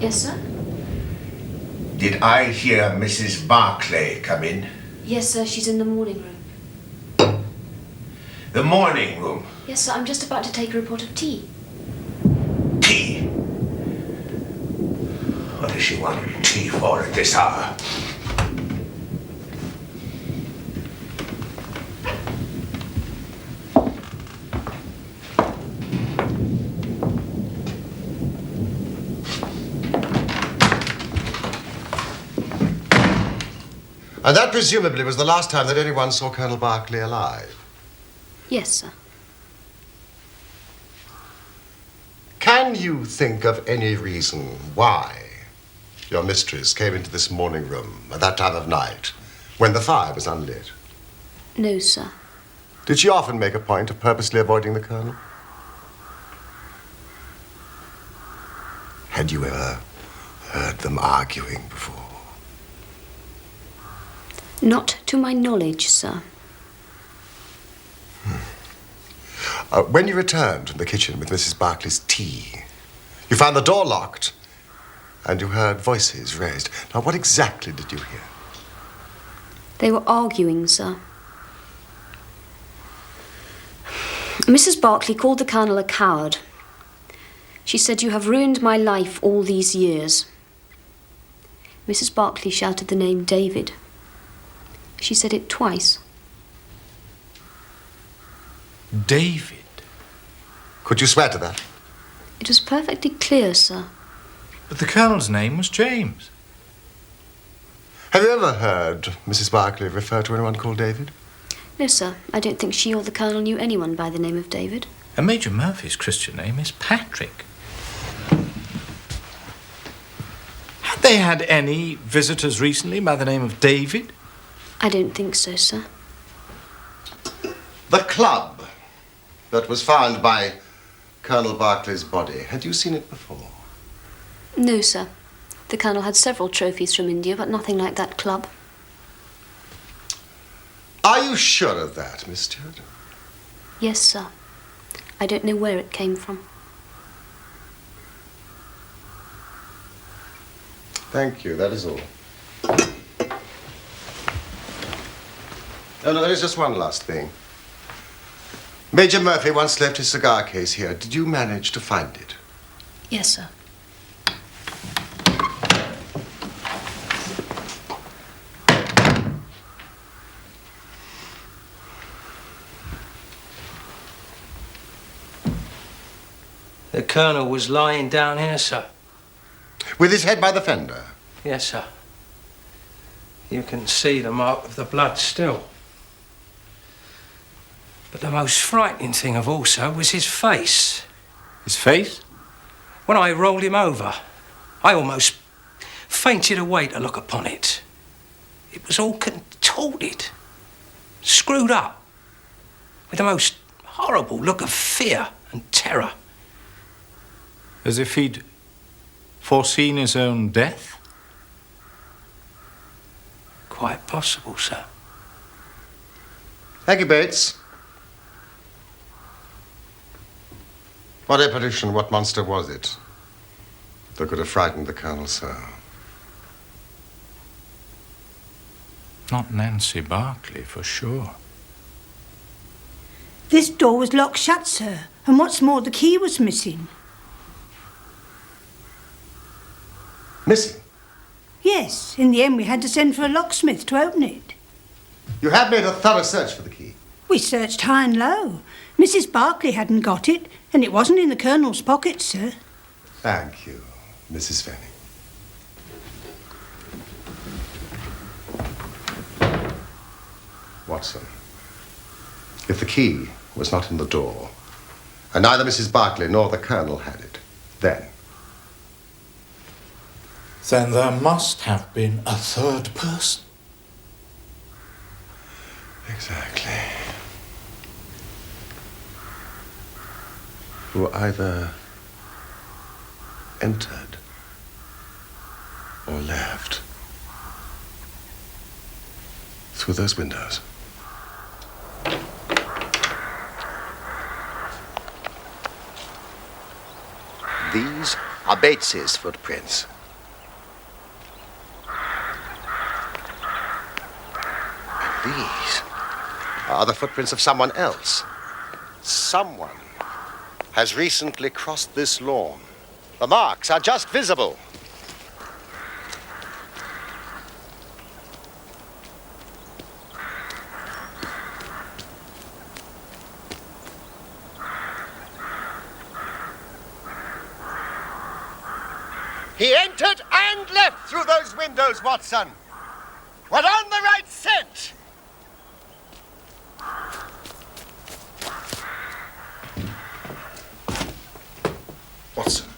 Yes, sir? Did I hear Mrs. Barclay come in? Yes, sir, she's in the morning room. The morning room? Yes, sir, I'm just about to take her a pot of tea. Tea? What does she want tea for at this hour? And that presumably was the last time that anyone saw Colonel Barclay alive. Yes, sir. Can you think of any reason why your mistress came into this morning room at that time of night when the fire was unlit? No, sir. Did she often make a point of purposely avoiding the Colonel? Had you ever heard them arguing before? Not to my knowledge, sir. When you returned from the kitchen with Mrs. Barclay's tea, you found the door locked and you heard voices raised. Now, what exactly did you hear? They were arguing, sir. Mrs. Barclay called the Colonel a coward. She said, "You have ruined my life all these years." Mrs. Barclay shouted the name David. She said it twice. David? Could you swear to that? It was perfectly clear, sir. But the Colonel's name was James. Have you ever heard Mrs. Barclay refer to anyone called David? No, sir. I don't think she or the Colonel knew anyone by the name of David. And Major Murphy's Christian name is Patrick. Had they had any visitors recently by the name of David? I don't think so, sir. The club that was found by Colonel Barclay's body, had you seen it before? No, sir. The Colonel had several trophies from India, but nothing like that club. Are you sure of that, Miss Stewart? Yes, sir. I don't know where it came from. Thank you, that is all. Oh, no, there is just one last thing. Major Murphy once left his cigar case here. Did you manage to find it? Yes, sir. The Colonel was lying down here, sir. With his head by the fender? Yes, sir. You can see the mark of the blood still. But the most frightening thing of all, sir, was his face. His face? When I rolled him over, I almost fainted away to look upon it. It was all contorted, screwed up, with the most horrible look of fear and terror. As if he'd foreseen his own death? Quite possible, sir. Thank you, Bates. What apparition, what monster was it that could have frightened the Colonel so? Not Nancy Barclay, for sure. This door was locked shut, sir, and what's more, the key was missing. Missing? Yes, in the end we had to send for a locksmith to open it. You have made a thorough search for the key? We searched high and low. Mrs. Barclay hadn't got it, and it wasn't in the Colonel's pocket, sir. Thank you, Mrs. Fanning. Watson, if the key was not in the door, and neither Mrs. Barclay nor the Colonel had it, then there must have been a third person. Exactly. Who either entered or left through those windows. These are Bates's footprints. And these are the footprints of someone else. Someone has recently crossed this lawn. The marks are just visible. He entered and left through those windows, Watson. We're on the right scent. Watson,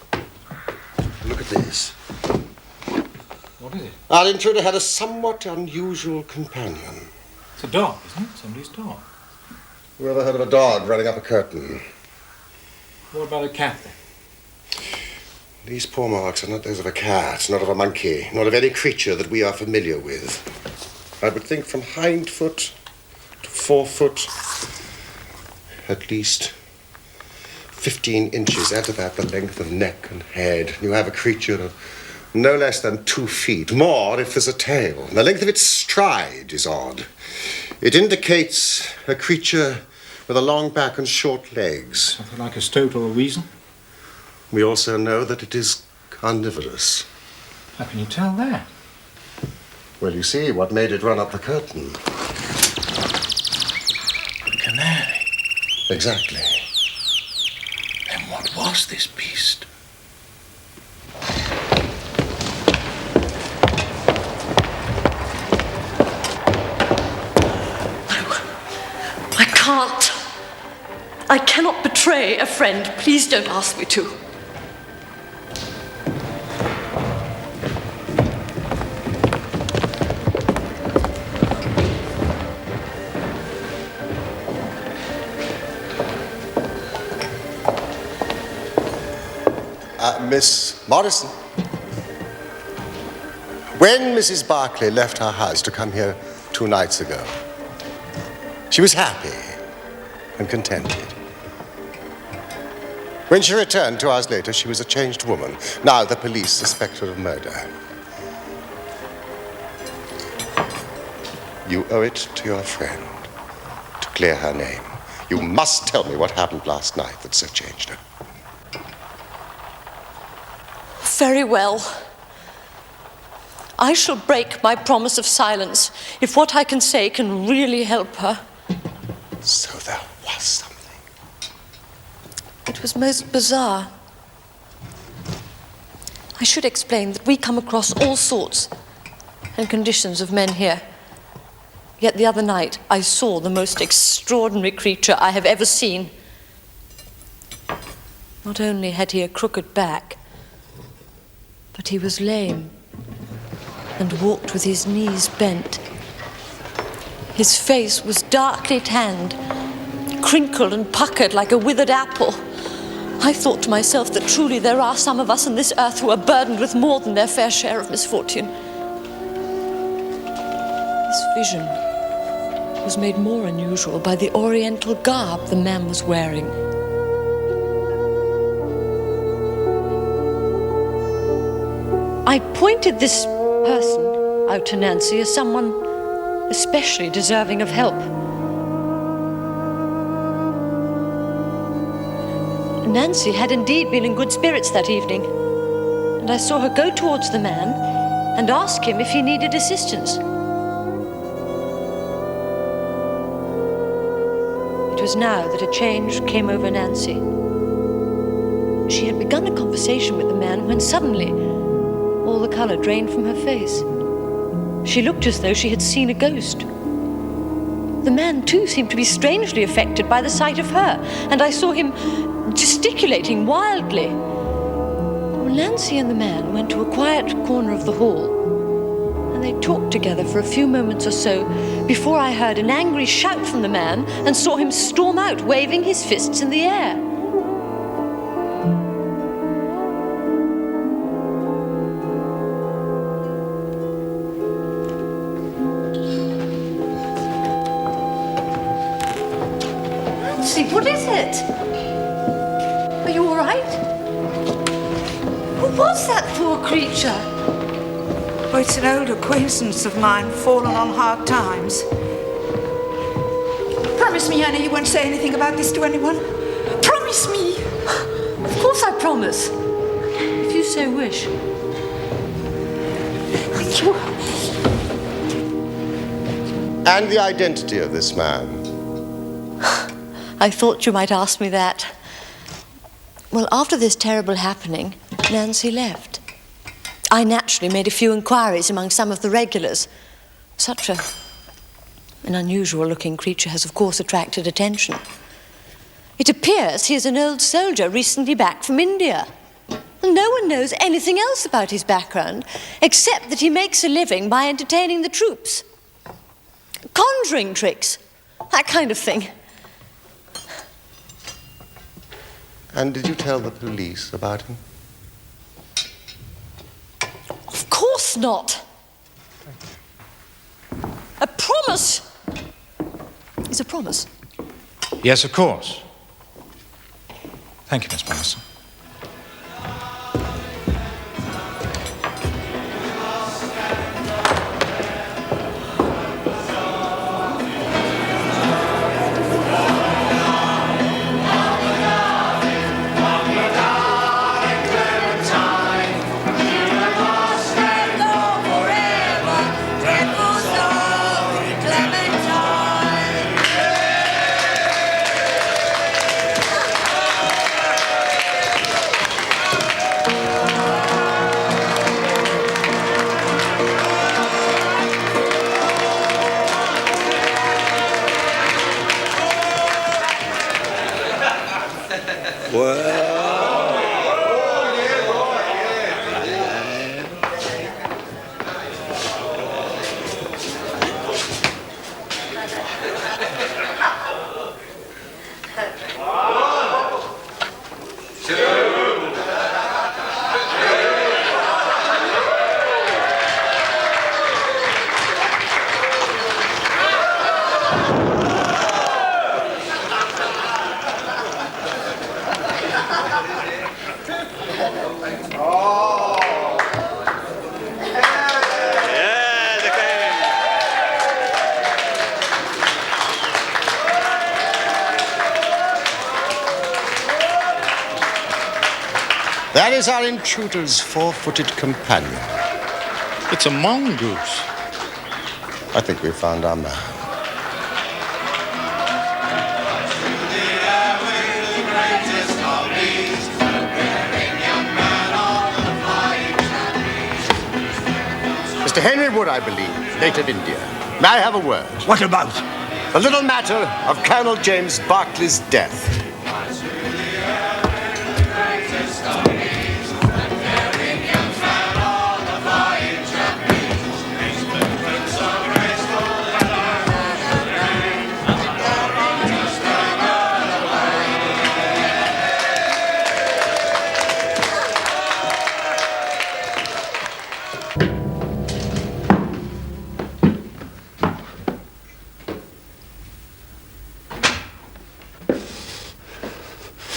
look at this. What is it? Our intruder had a somewhat unusual companion. It's a dog, isn't it? Somebody's dog. Who ever heard of a dog running up a curtain? What about a cat, then? These paw marks are not those of a cat, not of a monkey, nor of any creature that we are familiar with. I would think from hind foot to forefoot, at least 15 inches at about the length of neck and head. You have a creature of no less than 2 feet, more if there's a tail. The length of its stride is odd. It indicates a creature with a long back and short legs. Something like a stoat or a weasel? We also know that it is carnivorous. How can you tell that? Well, you see, what made it run up the curtain? A canary. Exactly. Then what was this beast? I can't. I cannot betray a friend. Please don't ask me to. Miss Morrison. When Mrs. Barclay left her house to come here 2 nights ago, she was happy and contented. When she returned 2 hours later, she was a changed woman. Now the police suspect her of murder. You owe it to your friend to clear her name. You must tell me what happened last night that so changed her. Very well. I shall break my promise of silence if what I can say can really help her. So there was something. It was most bizarre. I should explain that we come across all sorts and conditions of men here. Yet the other night I saw the most extraordinary creature I have ever seen. Not only had he a crooked back, but he was lame and walked with his knees bent. His face was darkly tanned, crinkled and puckered like a withered apple. I thought to myself that truly there are some of us on this earth who are burdened with more than their fair share of misfortune. This vision was made more unusual by the oriental garb the man was wearing. I pointed this person out to Nancy as someone especially deserving of help. Nancy had indeed been in good spirits that evening, and I saw her go towards the man and ask him if he needed assistance. It was now that a change came over Nancy. She had begun a conversation with the man when suddenly all the color drained from her face. She looked as though she had seen a ghost. The man, too, seemed to be strangely affected by the sight of her, and I saw him gesticulating wildly. Well, Nancy and the man went to a quiet corner of the hall, and they talked together for a few moments or so before I heard an angry shout from the man and saw him storm out, waving his fists in the air. What is it? Are you all right? Who was that poor creature? Oh, it's an old acquaintance of mine, fallen on hard times. Promise me, Anna, you won't say anything about this to anyone. Promise me. Of course I promise. If you so wish. And the identity of this man? I thought you might ask me that. Well, after this terrible happening, Nancy left. I naturally made a few inquiries among some of the regulars. Such an unusual-looking creature has, of course, attracted attention. It appears he is an old soldier recently back from India. And no one knows anything else about his background, except that he makes a living by entertaining the troops. Conjuring tricks, that kind of thing. And did you tell the police about him? course not. A promise is a promise. Yes, of course. Thank you, Miss Morrison. That is our intruder's four-footed companion. It's a mongoose. I think we found our man. Mr. Henry Wood, I believe, native India. May I have a word? What about? The little matter of Colonel James Barclay's death.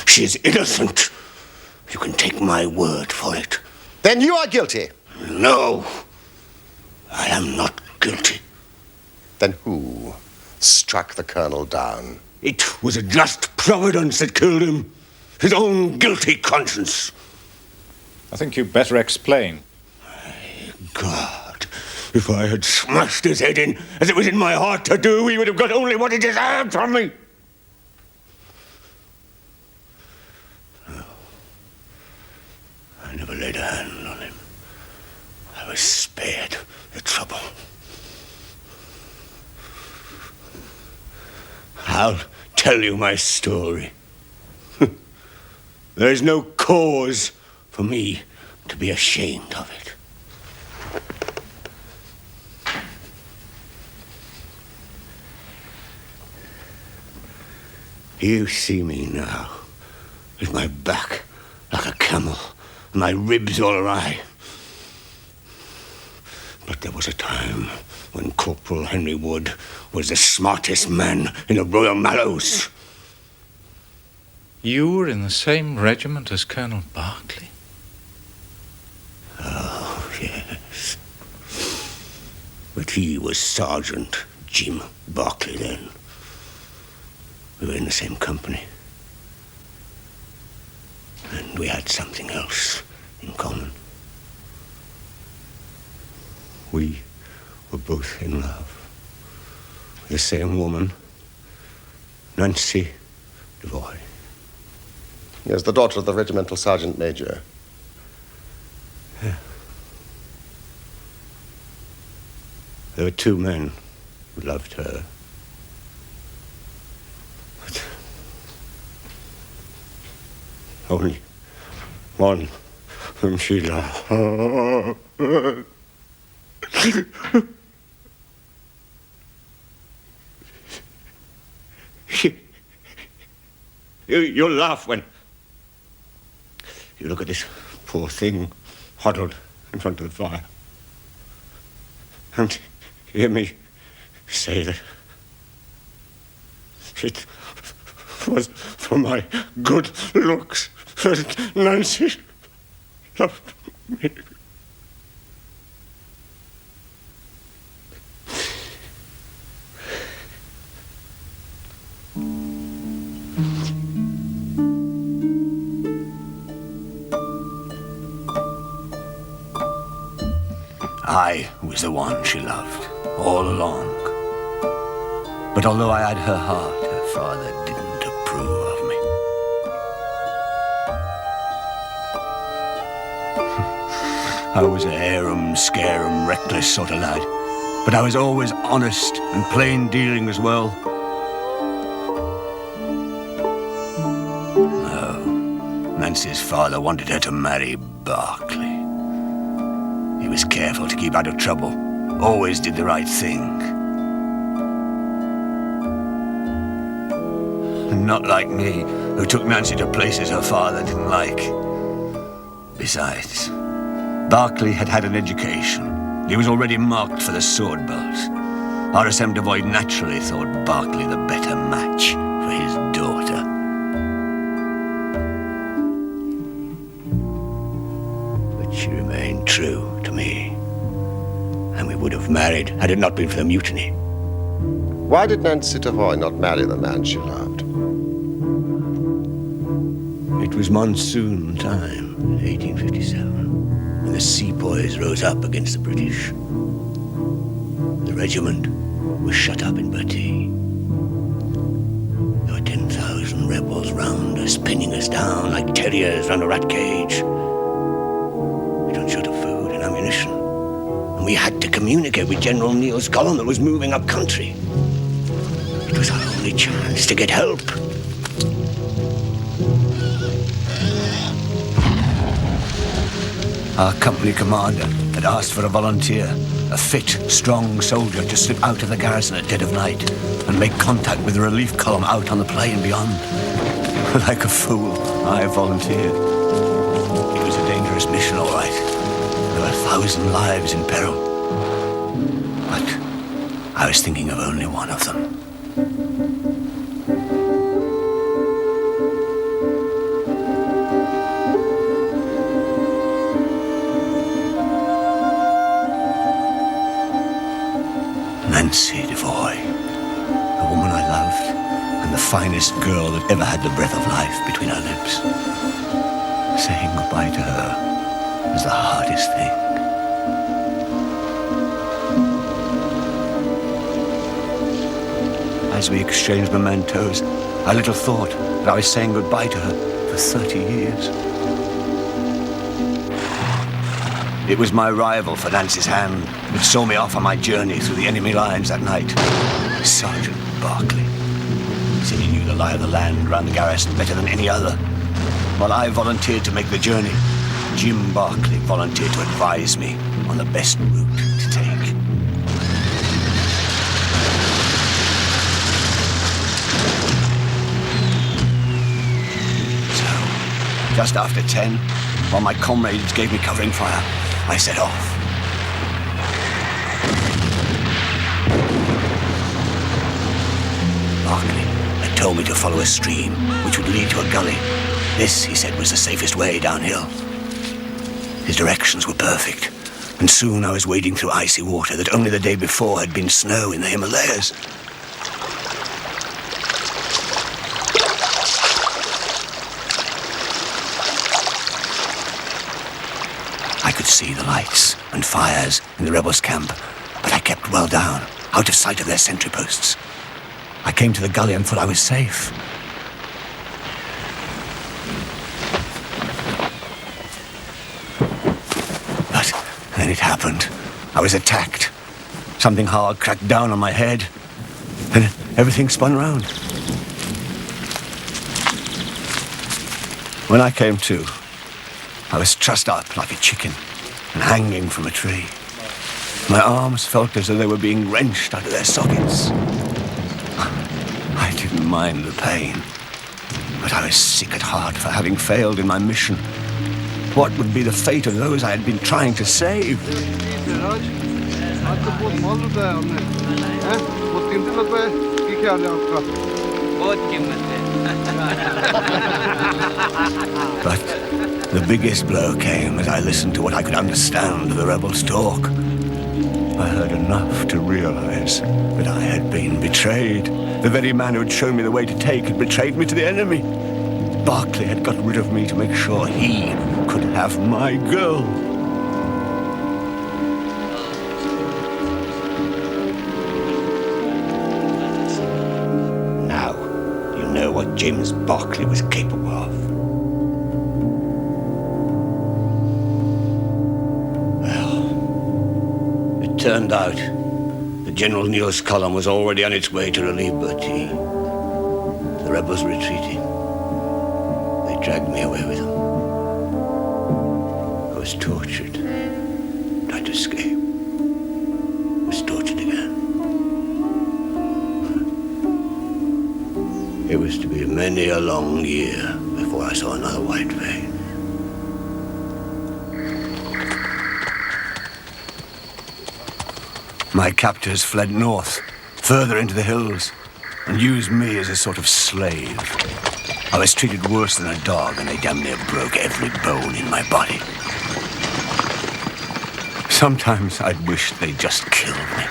She's innocent. You can take my word for it. Then you are guilty. No, I am not guilty. Then who struck the colonel down? It was a just providence that killed him. His own guilty conscience. I think you'd better explain. God, if I had smashed his head in, as it was in my heart to do, he would have got only what he deserved from me. No. I never laid a hand on him. I was spared the trouble. I'll tell you my story. There is no cause for me to be ashamed of it. You see me now, with my back like a camel, and my ribs all awry. But there was a time when Corporal Henry Wood was the smartest man in the Royal Mallows. You were in the same regiment as Colonel Barclay? Oh, yes. But he was Sergeant Jim Barclay then. We were in the same company. And we had something else in common. We were both in love with the same woman, Nancy Devoy. Yes, the daughter of the regimental sergeant major. Yeah. There were two men who loved her. But only one whom she loved. You'll laugh when you look at this poor thing huddled in front of the fire. and hear me say that it was for my good looks that Nancy loved me. I was the one she loved, all along. But although I had her heart, her father didn't approve of me. I was a harum, scarum, reckless sort of lad. But I was always honest and plain dealing as well. No, Nancy's father wanted her to marry Berkeley. He was careful to keep out of trouble, always did the right thing. Not like me, who took Nancy to places her father didn't like. Besides, Berkeley had had an education. He was already marked for the sword belt. RSM Devoid naturally thought Berkeley the better match for his daughter. But she remained true to me. And we would have married had it not been for the mutiny. Why did Nancy Devoy not marry the man she loved? It was monsoon time, 1857, when the sepoys rose up against the British. The regiment was shut up in Bertie. There were 10,000 rebels round us, pinning us down like terriers round a rat cage. We don't short of food and ammunition, and we had to communicate with General Neal's column that was moving up country. It was our only chance to get help. Our company commander had asked for a volunteer, a fit, strong soldier to slip out of the garrison at dead of night and make contact with the relief column out on the plain beyond. Like a fool, I volunteered. It was a dangerous mission, all right. There were 1,000 lives in peril. But I was thinking of only one of them. Nancy Devoy, the woman I loved, and the finest girl that ever had the breath of life between her lips. Saying goodbye to her was the hardest thing. As we exchanged mementos, I little thought that I was saying goodbye to her for 30 years. It was my rival for Nancy's hand that saw me off on my journey through the enemy lines that night. Sergeant Berkeley. He said he knew the lie of the land around the garrison better than any other. While I volunteered to make the journey, Jim Berkeley volunteered to advise me on the best route to take. So, just after 10, while my comrades gave me covering fire, I set off. Berkeley had told me to follow a stream which would lead to a gully. This, he said, was the safest way downhill. His directions were perfect, and soon I was wading through icy water that only the day before had been snow in the Himalayas. I could see the lights and fires in the rebels' camp, but I kept well down, out of sight of their sentry posts. I came to the gully and thought I was safe. But then it happened. I was attacked. Something hard cracked down on my head, and everything spun round. When I came to, I was trussed up like a chicken and hanging from a tree. My arms felt as though they were being wrenched out of their sockets. I didn't mind the pain, but I was sick at heart for having failed in my mission. What would be the fate of those I had been trying to save? But the biggest blow came as I listened to what I could understand of the rebels' talk. I heard enough to realize that I had been betrayed. The very man who had shown me the way to take had betrayed me to the enemy. Barclay had got rid of me to make sure he could have my girl. Now, you know what James Barclay was capable of. Well, it turned out the General News column was already on its way to relieve Bertie. The rebels retreated. They dragged me away with them. I was tortured. Tried to escape. Was tortured again. It was to be many a long year before I saw another white face. My captors fled north, further into the hills, and used me as a sort of slave. I was treated worse than a dog, and they damn near broke every bone in my body. Sometimes I'd wish they'd just killed me.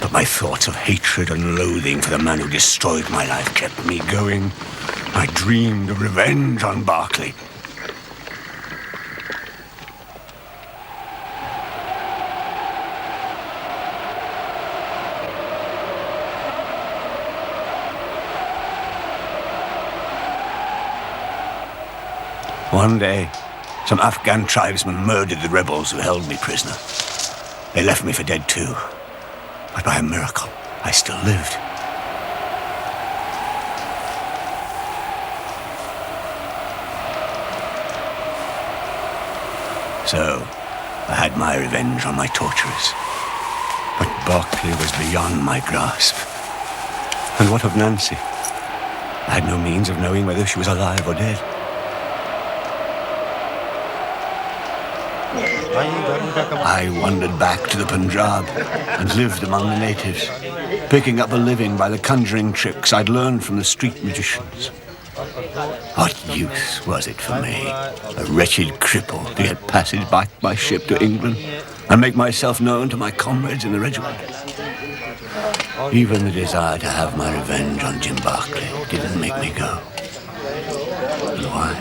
But my thoughts of hatred and loathing for the man who destroyed my life kept me going. I dreamed of revenge on Barclay. One day, some Afghan tribesmen murdered the rebels who held me prisoner. They left me for dead too. But by a miracle, I still lived. So, I had my revenge on my torturers. But Barclay was beyond my grasp. And what of Nancy? I had no means of knowing whether she was alive or dead. I wandered back to the Punjab and lived among the natives, picking up a living by the conjuring tricks I'd learned from the street magicians. What use was it for me, a wretched cripple, to get passage back by ship to England and make myself known to my comrades in the regiment? Even the desire to have my revenge on Jim Barclay didn't make me go. And why?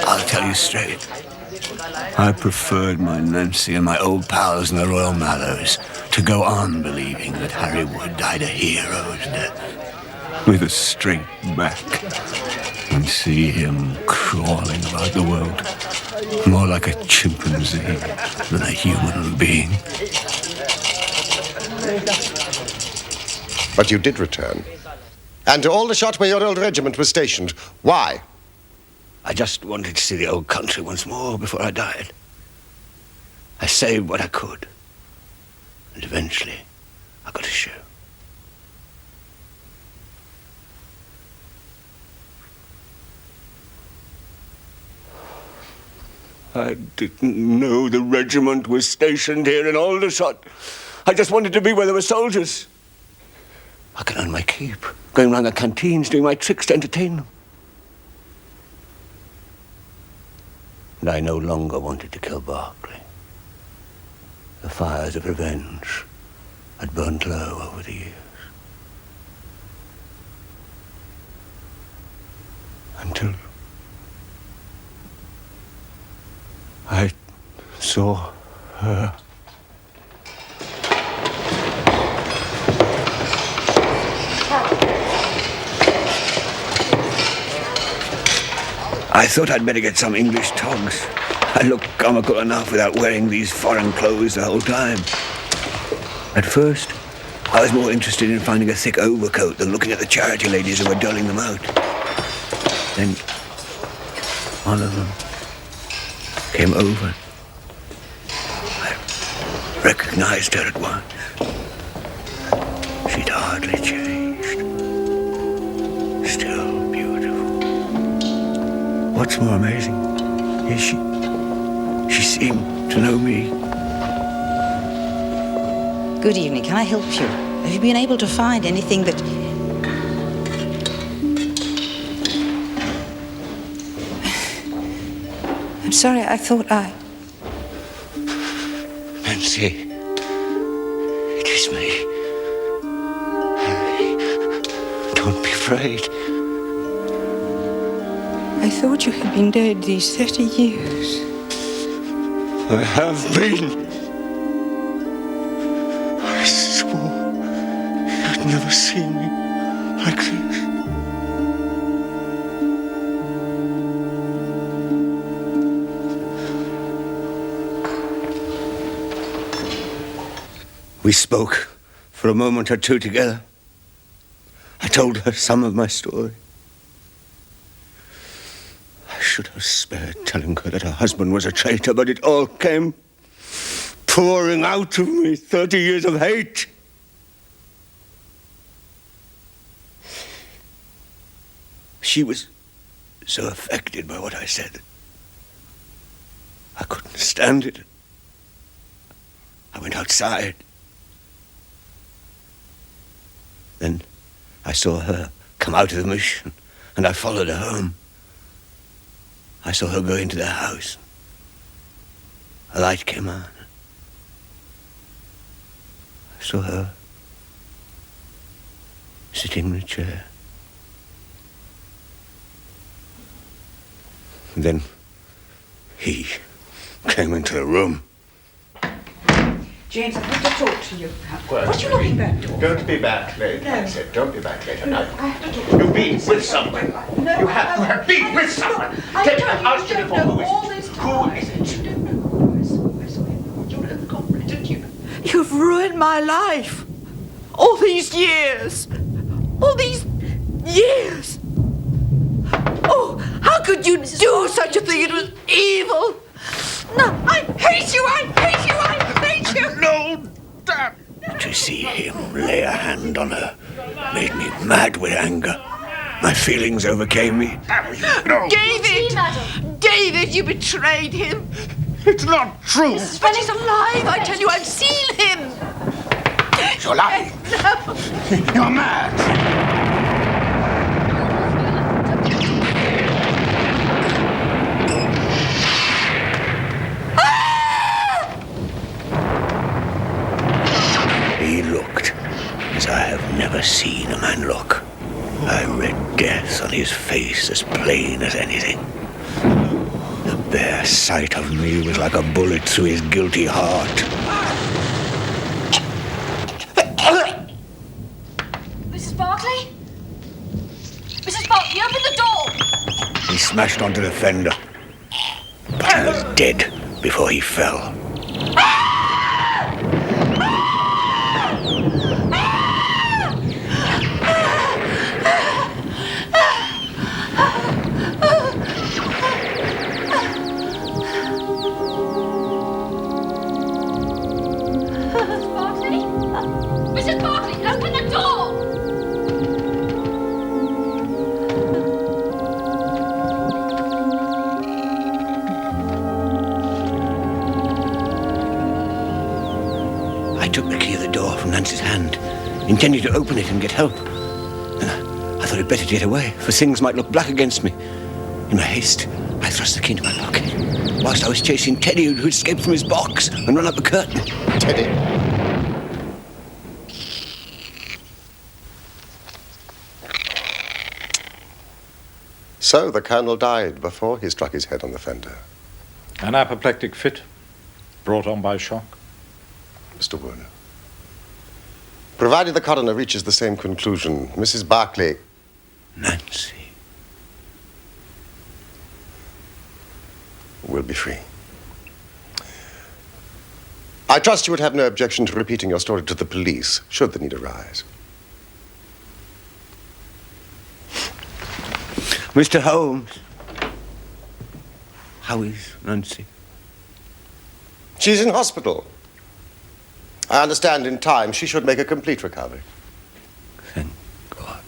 I'll tell you straight. I preferred my Nancy and my old pals in the Royal Mallows to go on believing that Harry Wood died a hero's death, with a straight back, and see him crawling about the world more like a chimpanzee than a human being. But you did return. And to all the shot where your old regiment was stationed. Why? I just wanted to see the old country once more before I died. I saved what I could. And eventually, I got a show. I didn't know the regiment was stationed here in Aldershot. I just wanted to be where there were soldiers. I could earn my keep, going around the canteens, doing my tricks to entertain them. And I no longer wanted to kill Barclay. The fires of revenge had burnt low over the years. Until I saw her. I thought I'd better get some English togs. I looked comical enough without wearing these foreign clothes the whole time. At first, I was more interested in finding a thick overcoat than looking at the charity ladies who were doling them out. Then, one of them came over. I recognized her at once. She'd hardly changed. Still beautiful. What's more amazing is she seemed to know me. Good evening. Can I help you? Have you been able to find anything that... I'm sorry, I thought Nancy, it is me. Don't be afraid. I thought you had been dead these 30 years. I have been. I swore you'd never see me like this. We spoke for a moment or two together. I told her some of my story. I should have spared telling her that her husband was a traitor, but it all came pouring out of me, 30 years of hate. She was so affected by what I said. I couldn't stand it. I went outside. Then I saw her come out of the mission, and I followed her home. I saw her go into the house. A light came on. I saw her sitting in a chair. And then he came into the room. James, I've got to talk to you. What are you looking back for? Don't be back late. No. I said, don't be back late. No, I have to talk. You've been with someone. No, you have been with someone. I Ask you before. Who is it? Who is it? You don't know who I saw him. You were in the comrade, didn't you? You've ruined my life. All these years. All these years. Oh, how could you do such a thing? It was evil. No, I hate you. I hate you. I hate you. No, Dad. To see him lay a hand on her made me mad with anger. My feelings overcame me. No. David! David, you betrayed him. It's not true. But he's alive, I tell you. I've seen him. You're lying. No. You're mad. He looked as I have never seen a man look. I read death on his face as plain as anything. The bare sight of me was like a bullet through his guilty heart. Mrs. Barclay? Mrs. Barclay, open the door! He smashed onto the fender, but he was dead before he fell. Mrs. Barclay, open the door! I took the key of the door from Nancy's hand, intending to open it and get help. Then I thought I'd better get away, for things might look black against me. In my haste, I thrust the key into my pocket, whilst I was chasing Teddy, who'd escaped from his box and run up the curtain. Teddy. So the Colonel died before he struck his head on the fender. An apoplectic fit brought on by shock. Mr. Werner. Provided the coroner reaches the same conclusion, Mrs. Barclay... Nancy. ...will be free. I trust you would have no objection to repeating your story to the police, should the need arise. Mr. Holmes. How is Nancy? She's in hospital. I understand in time she should make a complete recovery. Thank God.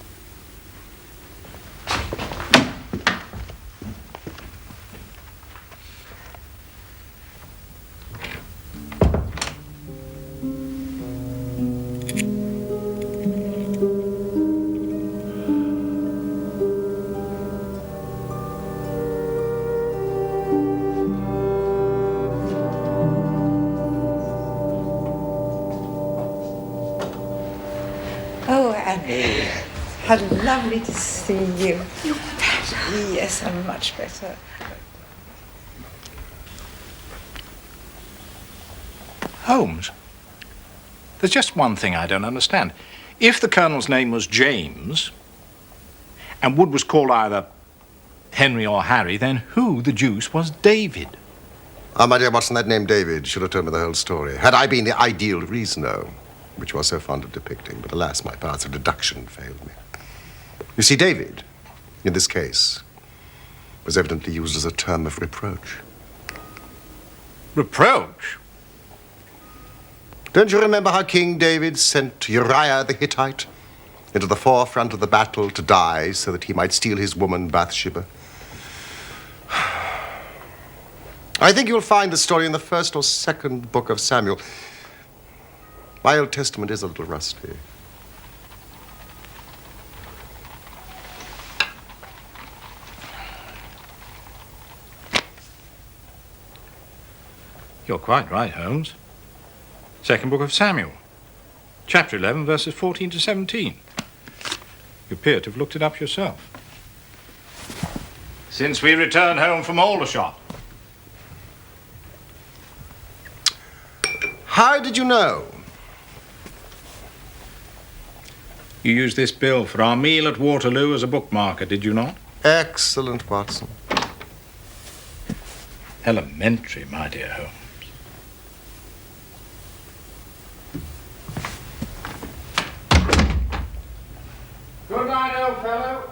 Annie. How lovely to see you. You're better. Yes, I'm much better. Holmes, there's just one thing I don't understand. If the Colonel's name was James, and Wood was called either Henry or Harry, then who the deuce was David? Ah, my dear Watson, that name David should have told me the whole story. Had I been the ideal reasoner, which you are so fond of depicting, but alas, my powers of deduction failed me. You see, David, in this case, was evidently used as a term of reproach. Reproach? Don't you remember how King David sent Uriah the Hittite into the forefront of the battle to die so that he might steal his woman Bathsheba? I think you'll find the story in the first or second book of Samuel. My Old Testament is a little rusty. You're quite right, Holmes. Second book of Samuel, chapter 11, verses 14 to 17. You appear to have looked it up yourself. Since we returned home from Aldershot. How did you know? You used this bill for our meal at Waterloo as a bookmarker, did you not? Excellent, Watson. Elementary, my dear Holmes. Good night, old fellow.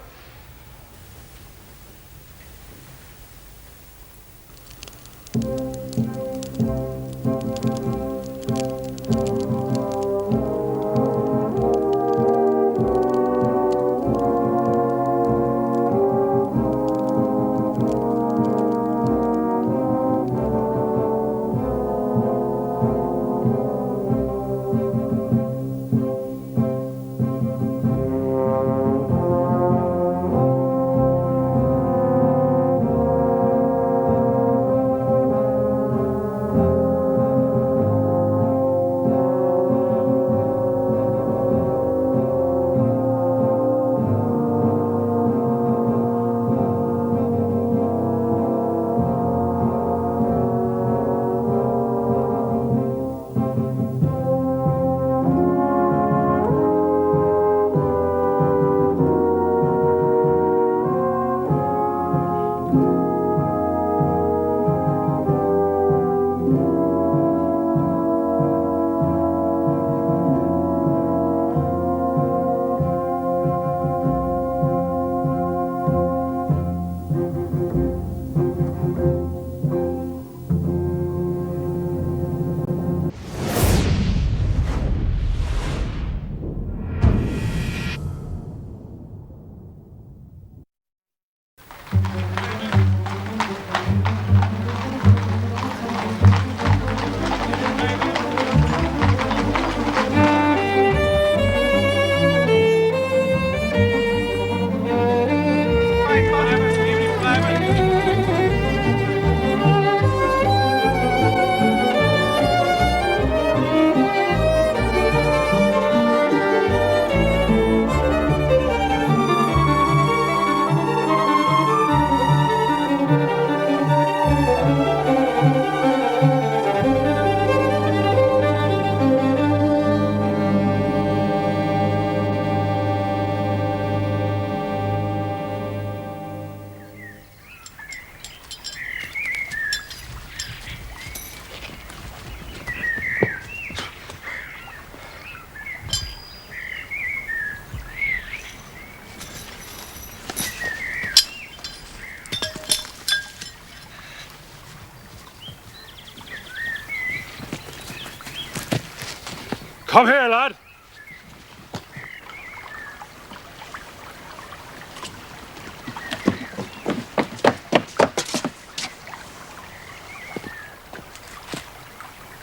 Come here, lad.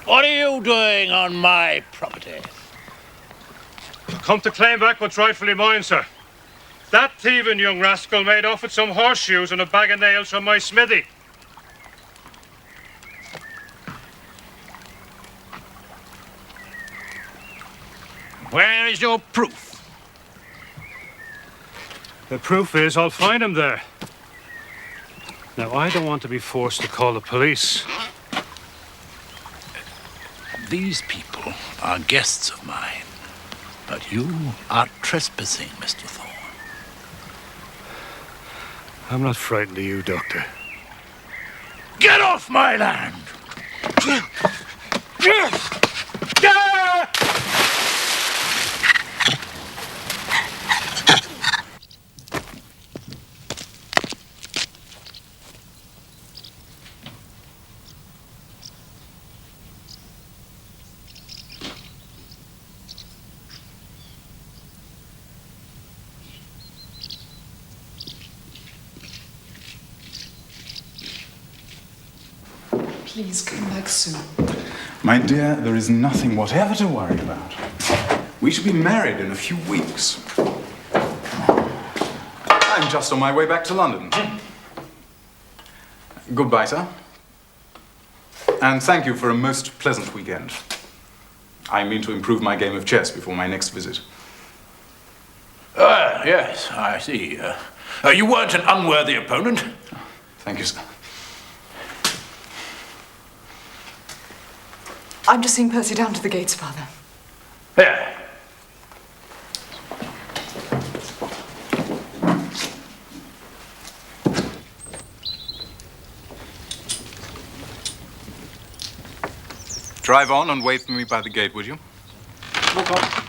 What are you doing on my property? Come to claim back what's rightfully mine, sir. That thieving young rascal made off with some horseshoes and a bag of nails from my smithy. Where is your proof? The proof is I'll find him there. Now, I don't want to be forced to call the police. These people are guests of mine, but you are trespassing, Mr. Thorne. I'm not frightened of you, Doctor. Get off my land! Please come back soon. My dear, there is nothing whatever to worry about. We shall be married in a few weeks. I'm just on my way back to London. Goodbye, sir. And thank you for a most pleasant weekend. I mean to improve my game of chess before my next visit. Yes, I see. You weren't an unworthy opponent. Thank you, sir. I'm just seeing Percy down to the gates, Father. Yeah. Drive on and wait for me by the gate, would you? Walk on.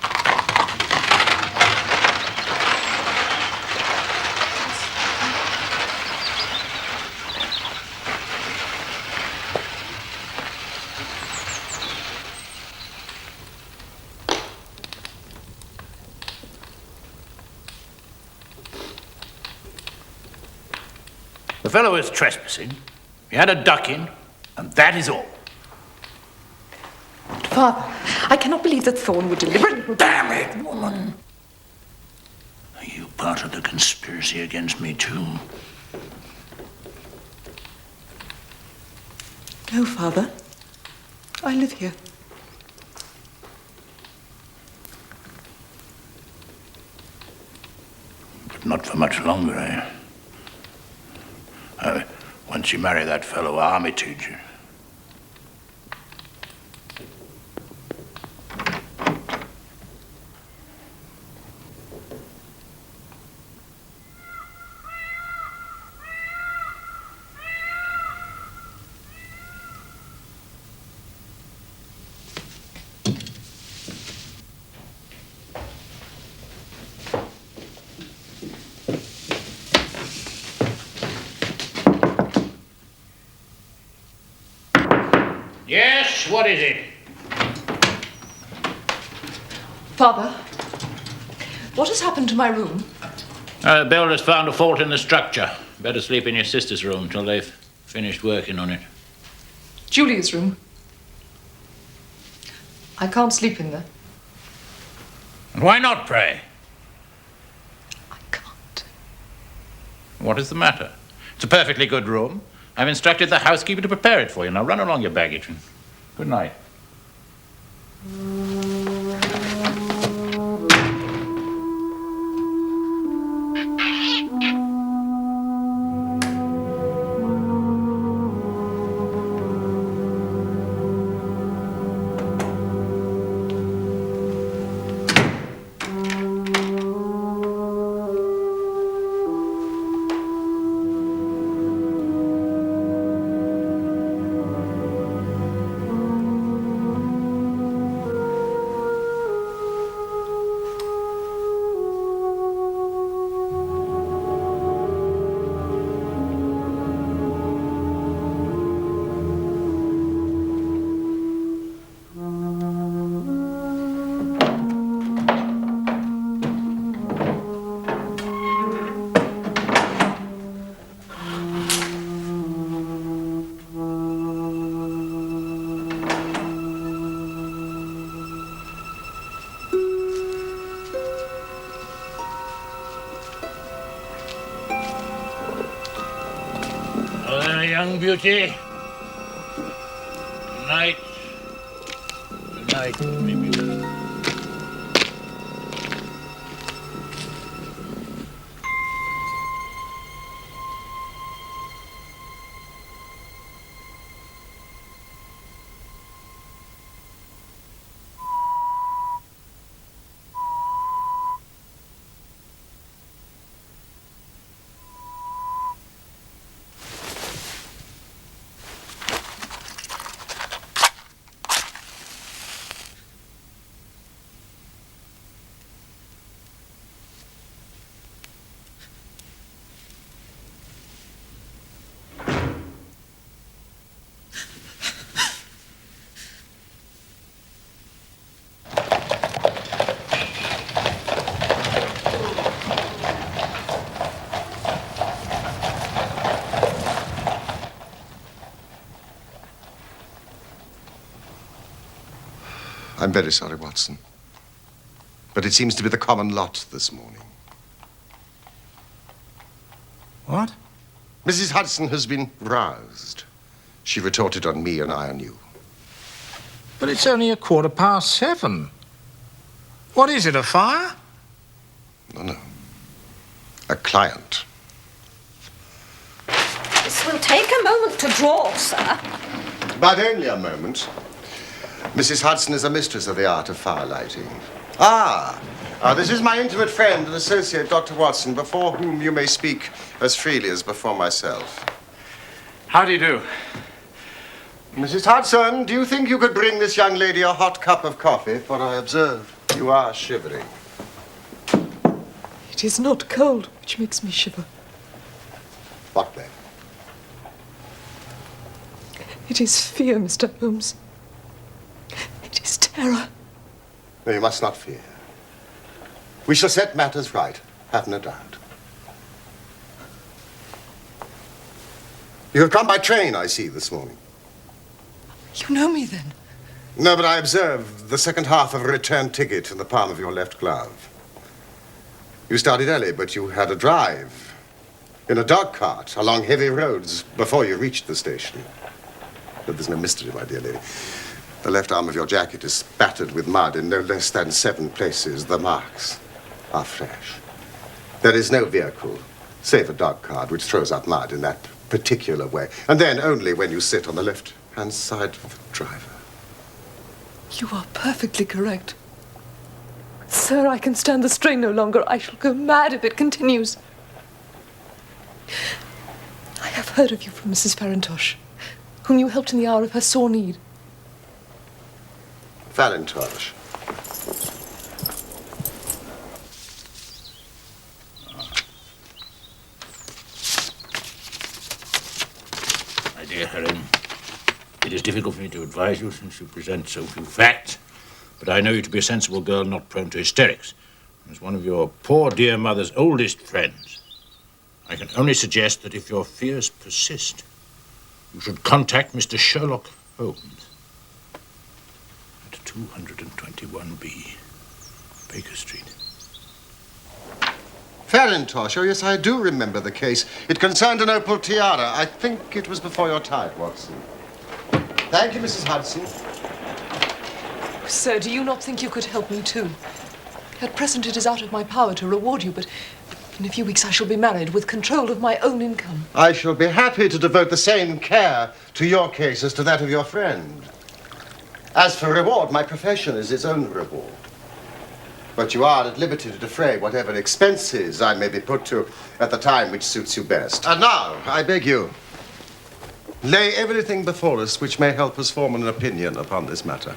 The fellow is trespassing. He had a ducking, and that is all. Father, I cannot believe that Thorne would deliberately... Damn it, woman! Are you part of the conspiracy against me, too? No, Father. I live here. But not for much longer, eh? Once you marry that fellow Armitage... Yes, what is it? Father, what has happened to my room? The builder's found a fault in the structure. Better sleep in your sister's room till they've finished working on it. Julia's room. I can't sleep in there. And why not, pray? I can't. What is the matter? It's a perfectly good room. I've instructed the housekeeper to prepare it for you. Now run along your baggage and good night. Young beauty. Good night. Good night, baby. I'm very sorry, Watson. But it seems to be the common lot this morning. What? Mrs. Hudson has been roused. She retorted on me and I on you. But it's only 7:15. What is it, a fire? No. A client. This will take a moment to draw, sir. But only a moment. Mrs. Hudson is a mistress of the art of firelighting. This is my intimate friend and associate, Dr. Watson, before whom you may speak as freely as before myself. How do you do? Mrs. Hudson, do you think you could bring this young lady a hot cup of coffee? For I observe you are shivering. It is not cold which makes me shiver. What then? It is fear, Mr. Holmes. It is terror. No, you must not fear. We shall set matters right, have no doubt. You have come by train, I see, this morning. You know me, then? No, but I observe the second half of a return ticket in the palm of your left glove. You started early, but you had a drive in a dog cart along heavy roads before you reached the station. But there's no mystery, my dear lady. The left arm of your jacket is spattered with mud in no less than 7 places. The marks are fresh. There is no vehicle, save a dog cart, which throws up mud in that particular way. And then only when you sit on the left-hand side of the driver. You are perfectly correct. Sir, I can stand the strain no longer. I shall go mad if it continues. I have heard of you from Mrs. Farintosh, whom you helped in the hour of her sore need. Farintosh. My dear Helen, it is difficult for me to advise you since you present so few facts, but I know you to be a sensible girl not prone to hysterics. As one of your poor dear mother's oldest friends, I can only suggest that if your fears persist, you should contact Mr. Sherlock Holmes at 221B Baker Street. Farintosh, oh yes, I do remember the case. It concerned an opal tiara. I think it was before your time, Watson. Thank you, Mrs. Hudson. Sir, do you not think you could help me too? At present it is out of my power to reward you, but in a few weeks I shall be married with control of my own income. I shall be happy to devote the same care to your case as to that of your friend. As for reward, my profession is its own reward. But you are at liberty to defray whatever expenses I may be put to at the time which suits you best. And now, I beg you, lay everything before us which may help us form an opinion upon this matter.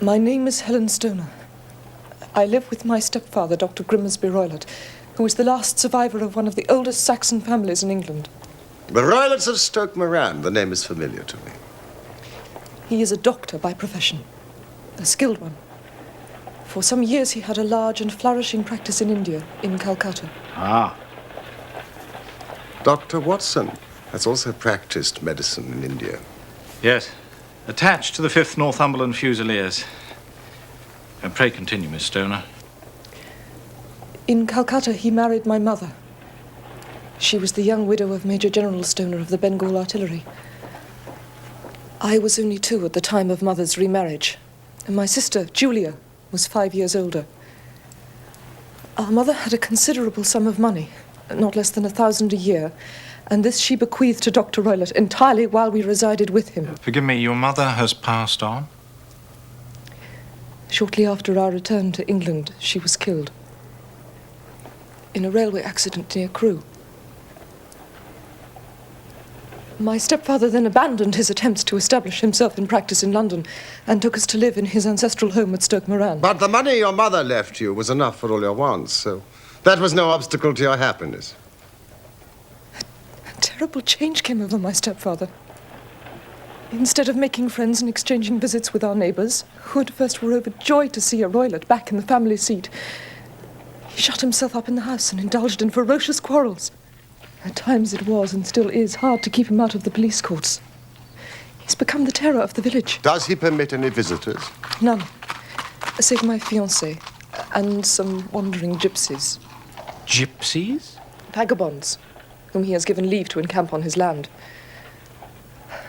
My name is Helen Stoner. I live with my stepfather, Dr. Grimsby Roylott, who is the last survivor of one of the oldest Saxon families in England. The Roylotts of Stoke Moran. The name is familiar to me. He is a doctor by profession, a skilled one. For some years he had a large and flourishing practice in India, in Calcutta. Ah. Dr. Watson has also practiced medicine in India. Yes. Attached to the 5th Northumberland Fusiliers. And pray continue, Miss Stoner. In Calcutta he married my mother. She was the young widow of Major General Stoner of the Bengal Artillery. I was only 2 at the time of Mother's remarriage, and my sister, Julia, was 5 years older. Our mother had a considerable sum of money, not less than 1,000 a year, and this she bequeathed to Dr. Roylott entirely while we resided with him. Forgive me, your mother has passed on? Shortly after our return to England, she was killed in a railway accident near Crewe. My stepfather then abandoned his attempts to establish himself in practice in London and took us to live in his ancestral home at Stoke Moran. But the money your mother left you was enough for all your wants, so that was no obstacle to your happiness. A terrible change came over my stepfather. Instead of making friends and exchanging visits with our neighbours, who at first were overjoyed to see a Roylott back in the family seat, he shut himself up in the house and indulged in ferocious quarrels. At times it was, and still is, hard to keep him out of the police courts. He's become the terror of the village. Does he permit any visitors? None. Save my fiancée and some wandering gypsies. Gypsies? Vagabonds, whom he has given leave to encamp on his land.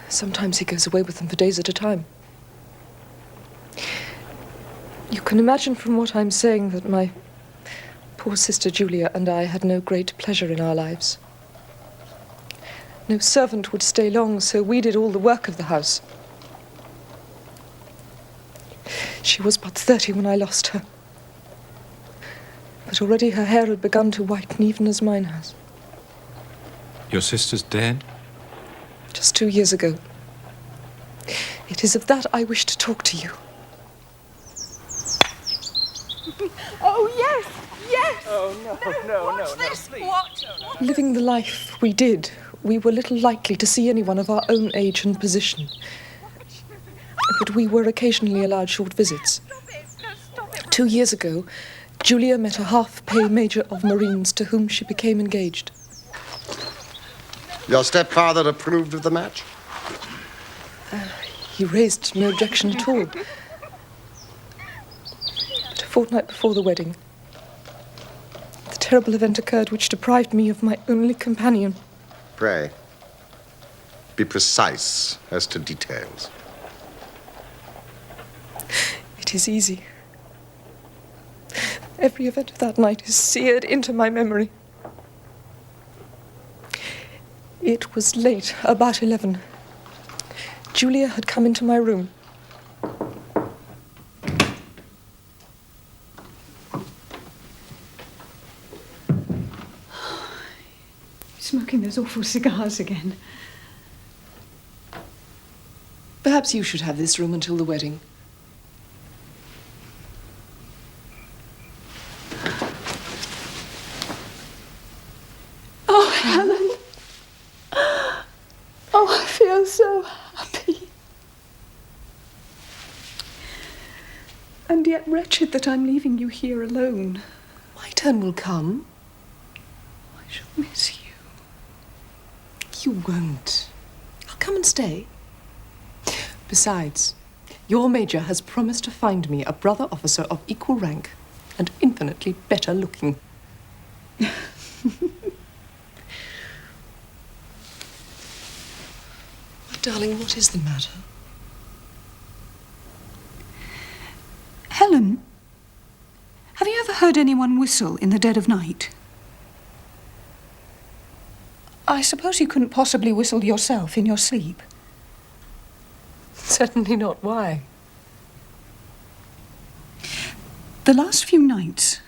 Sometimes he goes away with them for days at a time. You can imagine from what I'm saying that my poor sister Julia and I had no great pleasure in our lives. No servant would stay long, so we did all the work of the house. She was but 30 when I lost her. But already her hair had begun to whiten, even as mine has. Your sister's dead? Just 2 years ago. It is of that I wish to talk to you. Oh, yes, yes! Oh, no, This? What? Living the life we did, we were little likely to see anyone of our own age and position. But we were occasionally allowed short visits. 2 years ago, Julia met a half-pay major of Marines to whom she became engaged. Your stepfather approved of the match? He raised no objection at all. But a fortnight before the wedding, the terrible event occurred which deprived me of my only companion. Pray, be precise as to details. It is easy. Every event of that night is seared into my memory. It was late, about 11. Julia had come into my room. Smoking those awful cigars again. Perhaps you should have this room until the wedding. Oh, Helen. Oh, I feel so happy. And yet wretched that I'm leaving you here alone. My turn will come. I shall miss you. You won't. I'll come and stay. Besides, your major has promised to find me a brother officer of equal rank and infinitely better looking. Darling, what is the matter? Helen, have you ever heard anyone whistle in the dead of night? I suppose you couldn't possibly whistle yourself in your sleep. Certainly not. Why? The last few nights,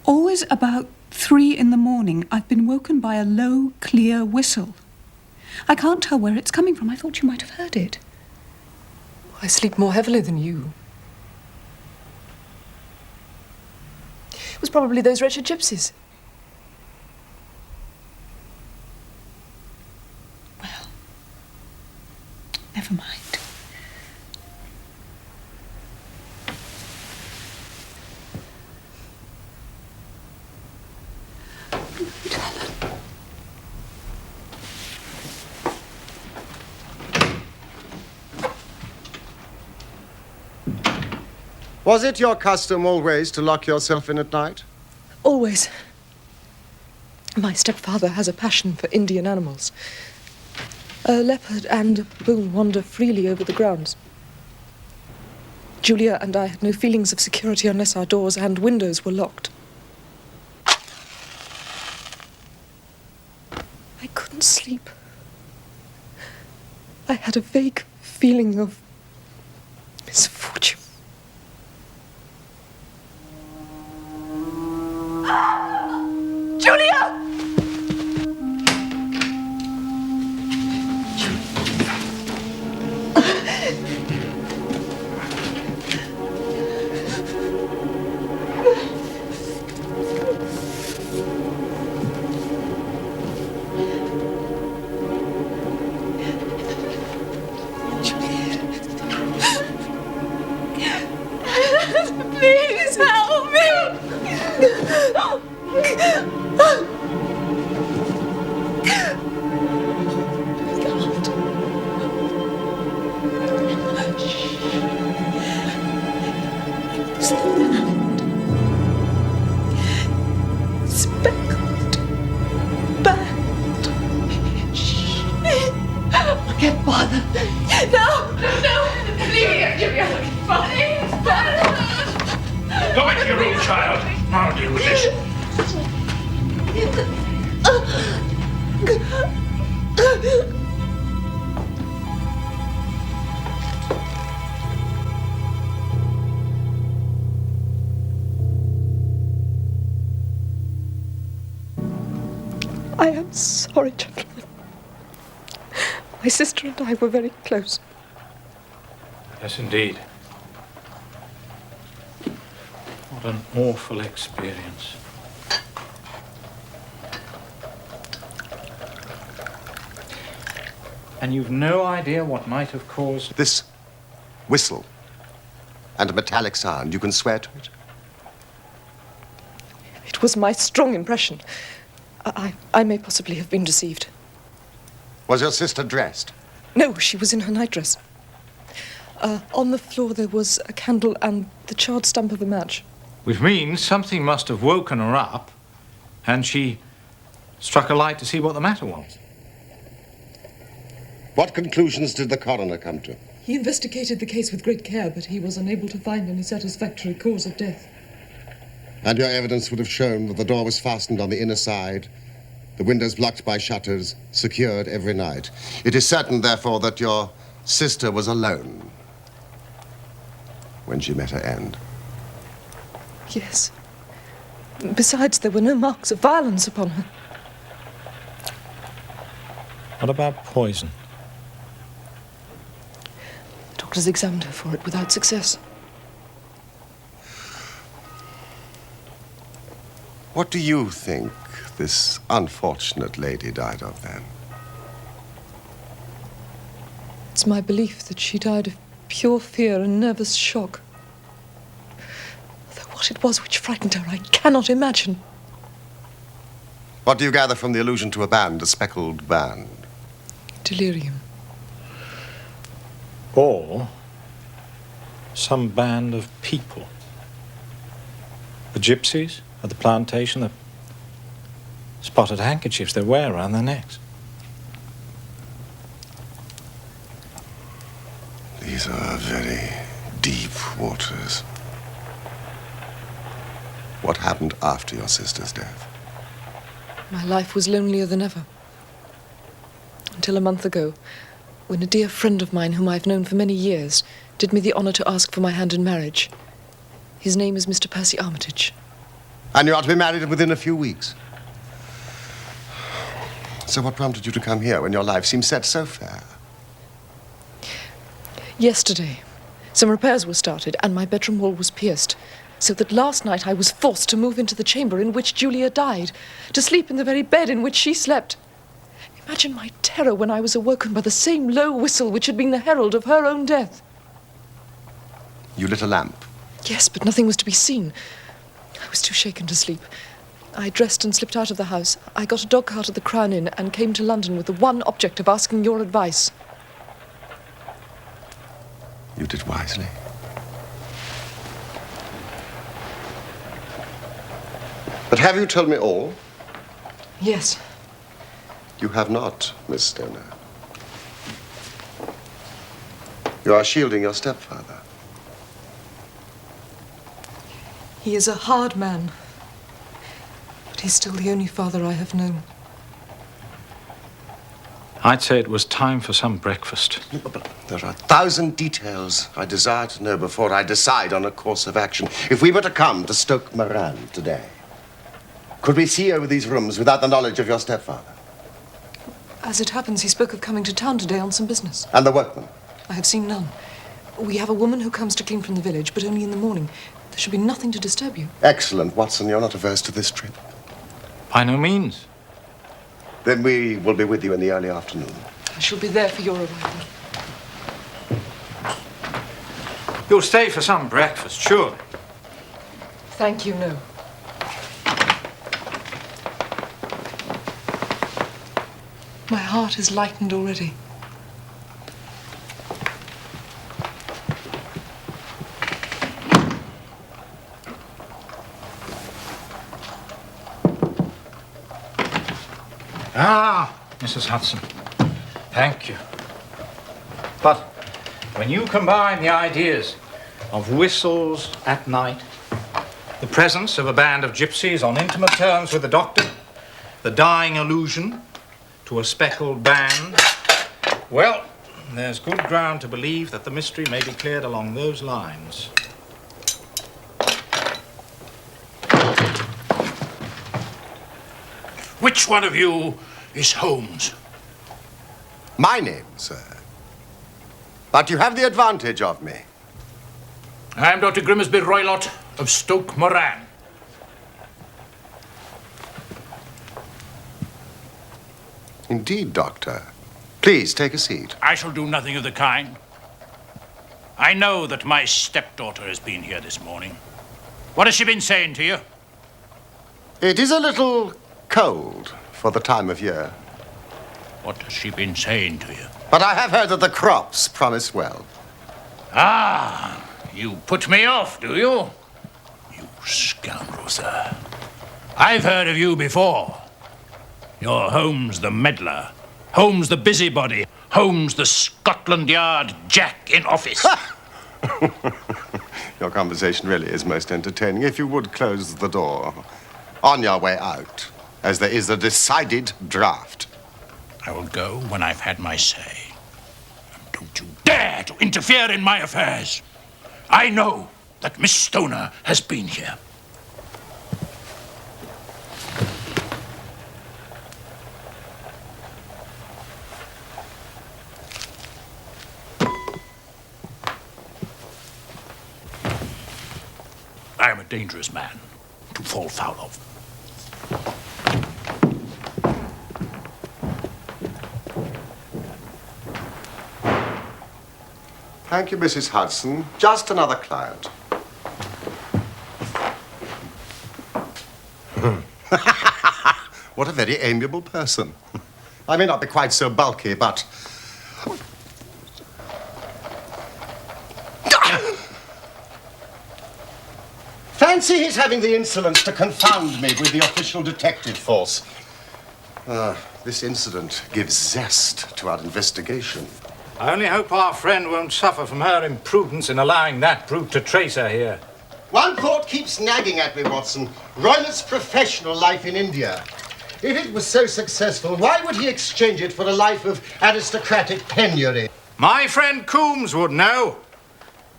always about 3 in the morning, I've been woken by a low, clear whistle. I can't tell where it's coming from. I thought you might have heard it. I sleep more heavily than you. It was probably those wretched gypsies. Well, never mind. Was it your custom always to lock yourself in at night? Always. My stepfather has a passion for Indian animals. A leopard and a baboon wander freely over the grounds. Julia and I had no feelings of security unless our doors and windows were locked. I couldn't sleep. I had a vague feeling of misfortune. Julia! was the band. Speckled band. Shh. I can't bother. No, leave me, Julia. Go back to your room, child. I'll deal with this. I am sorry, gentlemen. My sister and I were very close. Yes, indeed. What an awful experience. And you've no idea what might have caused... This whistle and a metallic sound, you can swear to it? It was my strong impression. I may possibly have been deceived. Was your sister dressed? No, she was in her nightdress. On the floor there was a candle and the charred stump of a match. Which means something must have woken her up, and she struck a light to see what the matter was. What conclusions did the coroner come to? He investigated the case with great care, but he was unable to find any satisfactory cause of death. And your evidence would have shown that the door was fastened on the inner side, the windows blocked by shutters, secured every night. It is certain, therefore, that your sister was alone when she met her end. Yes. Besides, there were no marks of violence upon her. What about poison? The doctors examined her for it without success. What do you think this unfortunate lady died of, then? It's my belief that she died of pure fear and nervous shock. Though what it was which frightened her, I cannot imagine. What do you gather from the allusion to a band, a speckled band? Delirium. Or some band of people. The gypsies at the plantation, the spotted handkerchiefs they wear around their necks. These are very deep waters. What happened after your sister's death? My life was lonelier than ever. Until a month ago, when a dear friend of mine, whom I've known for many years, did me the honor to ask for my hand in marriage. His name is Mr. Percy Armitage. And you are to be married within a few weeks. So what prompted you to come here when your life seemed set so fair? Yesterday, some repairs were started and my bedroom wall was pierced, so that last night I was forced to move into the chamber in which Julia died, to sleep in the very bed in which she slept. Imagine my terror when I was awoken by the same low whistle which had been the herald of her own death. You lit a lamp. Yes, but nothing was to be seen. I was too shaken to sleep. I dressed and slipped out of the house. I got a dog cart at the Crown Inn and came to London with the one object of asking your advice. You did wisely. But have you told me all? Yes. You have not, Miss Stoner. You are shielding your stepfather. He is a hard man, but he's still the only father I have known. I'd say it was time for some breakfast. There are 1,000 details I desire to know before I decide on a course of action. If we were to come to Stoke Moran today, could we see over these rooms without the knowledge of your stepfather? As it happens, he spoke of coming to town today on some business. And the workmen? I have seen none. We have a woman who comes to clean from the village, but only in the morning. There should be nothing to disturb you. Excellent, Watson. You're not averse to this trip. By no means. Then we will be with you in the early afternoon. I shall be there for your arrival. You'll stay for some breakfast, surely. Thank you, no. My heart is lightened already. Ah, Mrs. Hudson. Thank you. But when you combine the ideas of whistles at night, the presence of a band of gypsies on intimate terms with the doctor, the dying allusion to a speckled band, well, there's good ground to believe that the mystery may be cleared along those lines. Which one of you is Holmes? My name, sir. But you have the advantage of me. I'm Dr. Grimsby Roylott of Stoke Moran. Indeed, Doctor. Please take a seat. I shall do nothing of the kind. I know that my stepdaughter has been here this morning. What has she been saying to you? It is a little cold for the time of year. What has she been saying to you? But I have heard that the crops promise well. Ah, you put me off, do you? You scoundrel, sir. I've heard of you before. You're Holmes the meddler, Holmes the busybody, Holmes the Scotland Yard Jack in office. Your conversation really is most entertaining. If you would close the door on your way out, as there is a decided draft. I will go when I've had my say. And don't you dare to interfere in my affairs. I know that Miss Stoner has been here. I am a dangerous man to fall foul of. Thank you, Mrs. Hudson. Just another client. What a very amiable person. I may not be quite so bulky, but... Fancy his having the insolence to confound me with the official detective force. This incident gives zest to our investigation. I only hope our friend won't suffer from her imprudence in allowing that brute to trace her here. One thought keeps nagging at me, Watson. Roylott's professional life in India. If it was so successful, why would he exchange it for a life of aristocratic penury? My friend Coombs would know.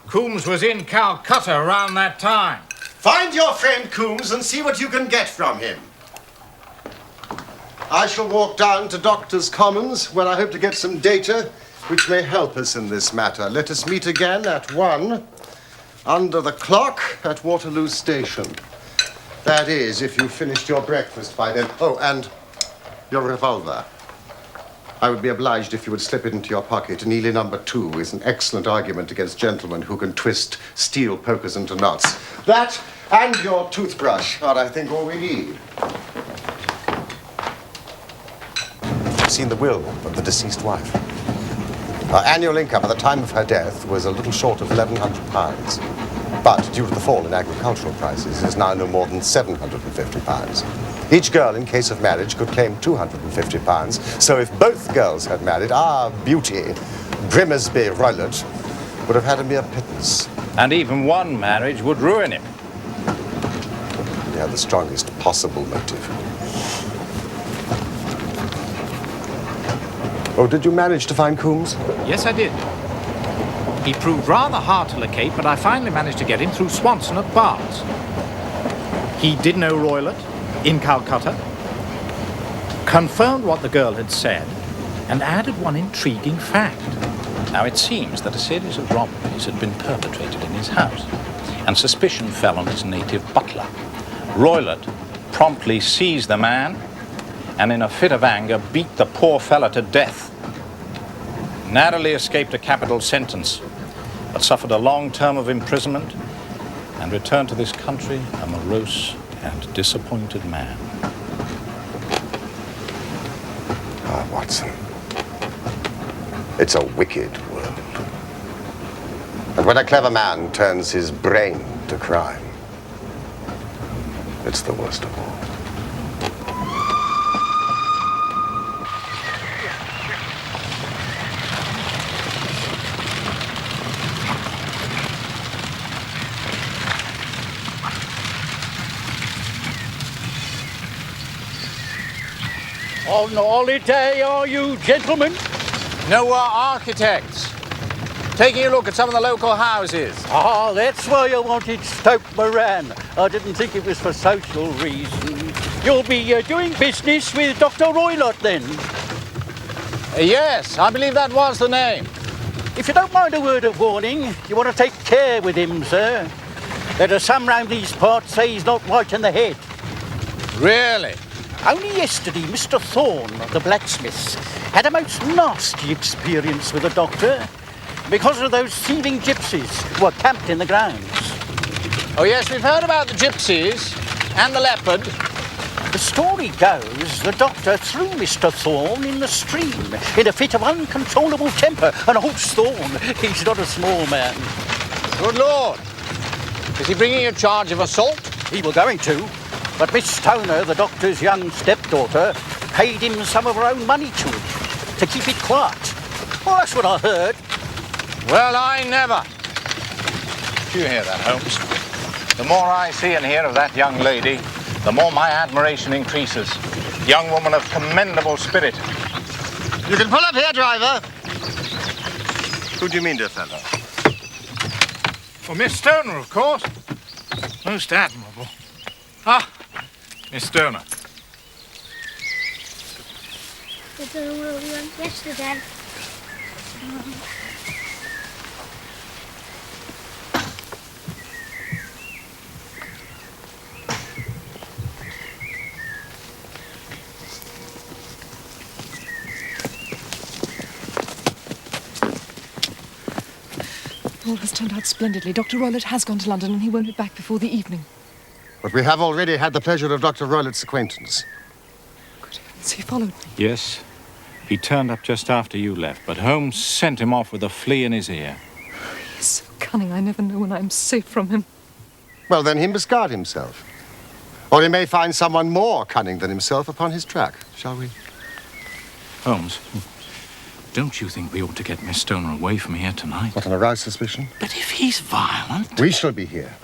Coombs was in Calcutta around that time. Find your friend Coombs and see what you can get from him. I shall walk down to Doctors' Commons, where I hope to get some data which may help us in this matter. Let us meet again at 1, under the clock at Waterloo Station. That is, if you've finished your breakfast by then. Oh, and your revolver. I would be obliged if you would slip it into your pocket. Neely number 2 is an excellent argument against gentlemen who can twist steel pokers into knots. That and your toothbrush are, I think, all we need. I've seen the will of the deceased wife. Her annual income at the time of her death was a little short of £1,100. But due to the fall in agricultural prices, it is now no more than £750. Each girl, in case of marriage, could claim £250. So if both girls had married, our beauty, Grimsby Roylott, would have had a mere pittance. And even one marriage would ruin him. He had the strongest possible motive. Oh, did you manage to find Coombs? Yes, I did. He proved rather hard to locate, but I finally managed to get him through Swanson at Barnes. He did know Roylott in Calcutta, confirmed what the girl had said, and added one intriguing fact. Now, it seems that a series of robberies had been perpetrated in his house, and suspicion fell on his native butler. Roylott promptly seized the man, and in a fit of anger beat the poor fellow to death. Narrowly escaped a capital sentence, but suffered a long term of imprisonment and returned to this country a morose and disappointed man. Ah, Watson. It's a wicked world. And when a clever man turns his brain to crime, it's the worst of all. On holiday, are you, gentlemen? No, we're architects. Taking a look at some of the local houses. Ah, that's why I wanted Stoke Moran. I didn't think it was for social reasons. You'll be doing business with Dr. Roylott then? Yes, I believe that was the name. If you don't mind a word of warning, you want to take care with him, sir. There are some round these parts say he's not right in the head. Really? Only yesterday, Mr. Thorne, the blacksmith, had a most nasty experience with the doctor because of those thieving gypsies who were camped in the grounds. Oh, yes, we've heard about the gypsies and the leopard. The story goes the doctor threw Mr. Thorne in the stream in a fit of uncontrollable temper, and Holt's Thorne, he's not a small man. Good Lord. Is he bringing a charge of assault? He were going to, but Miss Stoner, the doctor's young stepdaughter, paid him some of her own money to keep it quiet. Well, that's what I heard. Well, I never. Do you hear that, Holmes? The more I see and hear of that young lady, the more my admiration increases. Young woman of commendable spirit. You can pull up here, driver. Who do you mean, dear fellow? Well, Miss Stoner, of course. Most admirable. Ah, Miss Stoner. I don't know where we went yesterday. All has turned out splendidly. Dr. Roylott has gone to London and he won't be back before the evening. But we have already had the pleasure of Dr. Roylott's acquaintance. So he followed me. Yes. He turned up just after you left, but Holmes sent him off with a flea in his ear. He's so cunning, I never know when I'm safe from him. Well, then he must guard himself. Or he may find someone more cunning than himself upon his track, shall we? Holmes, don't you think we ought to get Miss Stoner away from here tonight? What, an aroused suspicion? But if he's violent... We shall be here.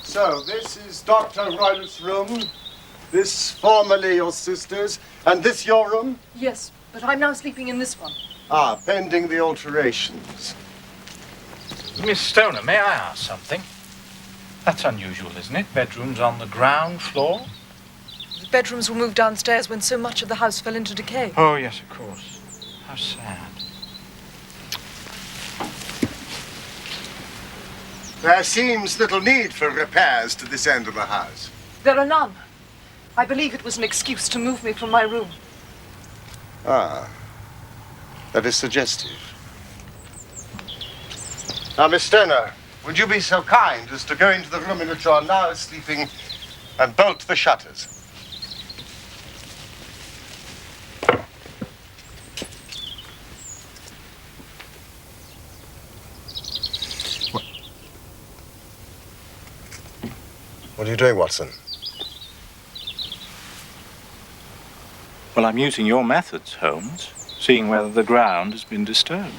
So, this is Dr. Roylott's room. This formerly your sister's. And this your room? Yes, but I'm now sleeping in this one. Ah, pending the alterations. Miss Stoner, may I ask something? That's unusual, isn't it? Bedrooms on the ground floor? The bedrooms were moved downstairs when so much of the house fell into decay. Oh, yes, of course. How sad. There seems little need for repairs to this end of the house. There are none. I believe it was an excuse to move me from my room. Ah, that is suggestive. Now, Miss Stoner, would you be so kind as to go into the room in which you are now sleeping and bolt the shutters? What are you doing, Watson? Well, I'm using your methods, Holmes, seeing whether the ground has been disturbed.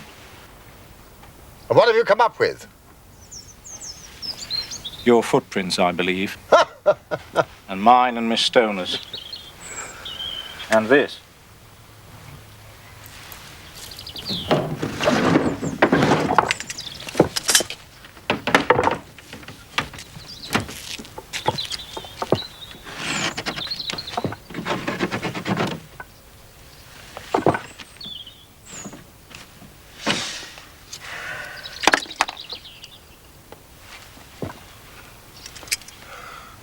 And what have you come up with? Your footprints, I believe. And mine and Miss Stoner's. And this.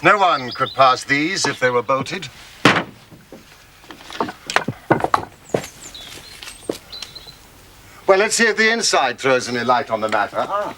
No one could pass these if they were bolted. Well, let's see if the inside throws any light on the matter. Ah.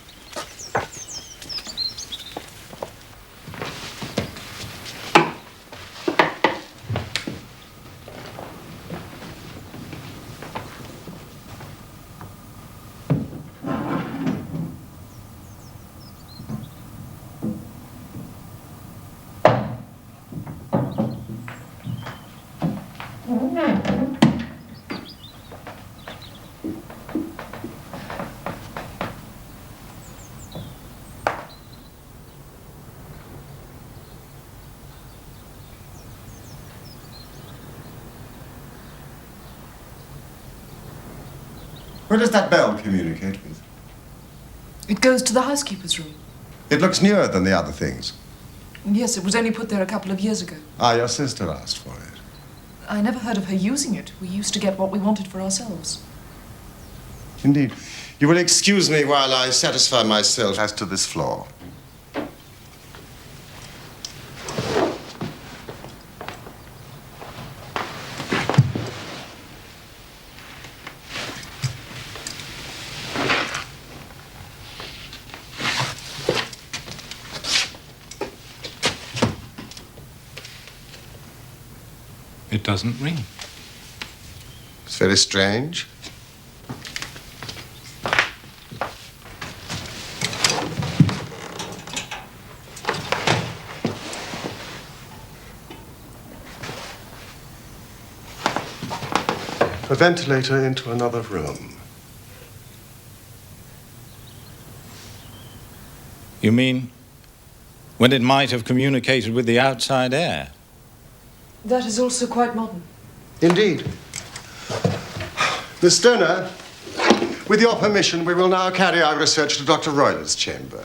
Where does that bell communicate with? It goes to the housekeeper's room. It looks newer than the other things. Yes, it was only put there a couple of years ago. Ah, your sister asked for it. I never heard of her using it. We used to get what we wanted for ourselves. Indeed. You will excuse me while I satisfy myself as to this floor. It doesn't ring. It's very strange. A ventilator into another room. You mean when it might have communicated with the outside air? That is also quite modern. Indeed. Miss Stoner, with your permission, we will now carry our research to Dr. Royler's chamber.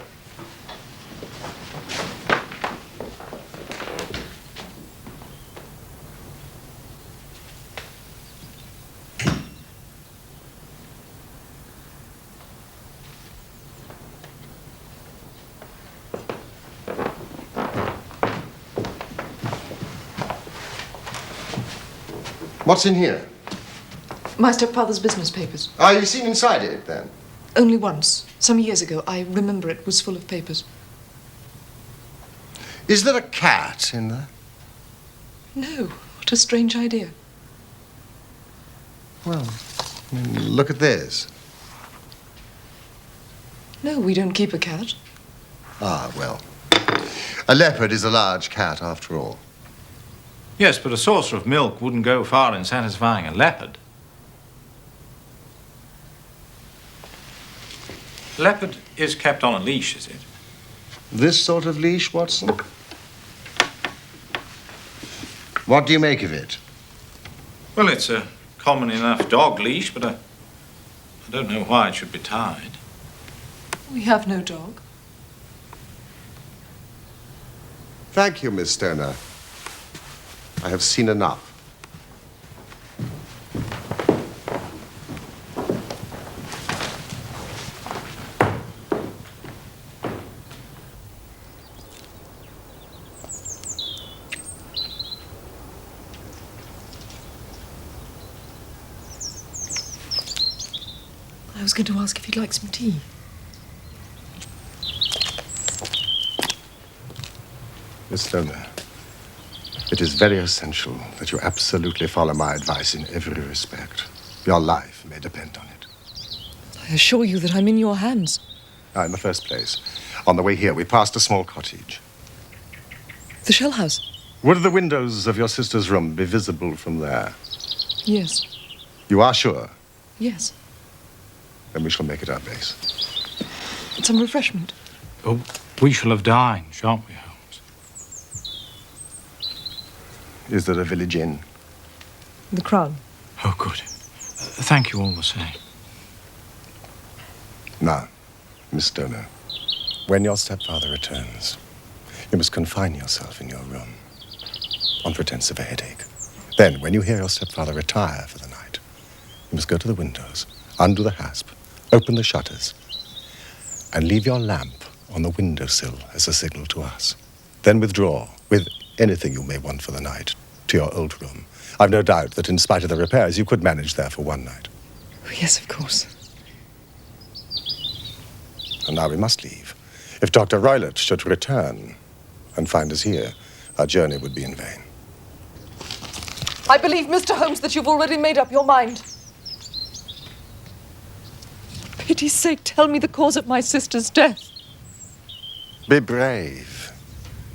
What's in here? My stepfather's business papers. Are you seen inside it, then? Only once. Some years ago. I remember it was full of papers. Is there a cat in there? No. What a strange idea. Well, look at this. No, we don't keep a cat. Ah, well. A leopard is a large cat, after all. Yes, but a saucer of milk wouldn't go far in satisfying a leopard. Leopard is kept on a leash, is it? This sort of leash, Watson? What do you make of it? Well, it's a common enough dog leash, but I don't know why it should be tied. We have no dog. Thank you, Miss Stoner. I have seen enough. I was going to ask if you'd like some tea. Miss Stoner, it is very essential that you absolutely follow my advice in every respect. Your life may depend on it. I assure you that I'm in your hands. Now, in the first place, on the way here, we passed a small cottage. The shell house? Would the windows of your sister's room be visible from there? Yes. You are sure? Yes. Then we shall make it our base. Some refreshment. Oh, we shall have dined, shan't we, Holmes? Is there a village inn? The Crown. Oh, good. Thank you all the same. Now, Miss Stoner, when your stepfather returns, you must confine yourself in your room on pretense of a headache. Then, when you hear your stepfather retire for the night, you must go to the windows, undo the hasp, open the shutters, and leave your lamp on the windowsill as a signal to us. Then withdraw with anything you may want for the night to your old room. I've no doubt that in spite of the repairs, you could manage there for one night. Oh, yes, of course. And now we must leave. If Dr. Roylott should return and find us here, our journey would be in vain. I believe, Mr. Holmes, that you've already made up your mind. For pity's sake, tell me the cause of my sister's death. Be brave.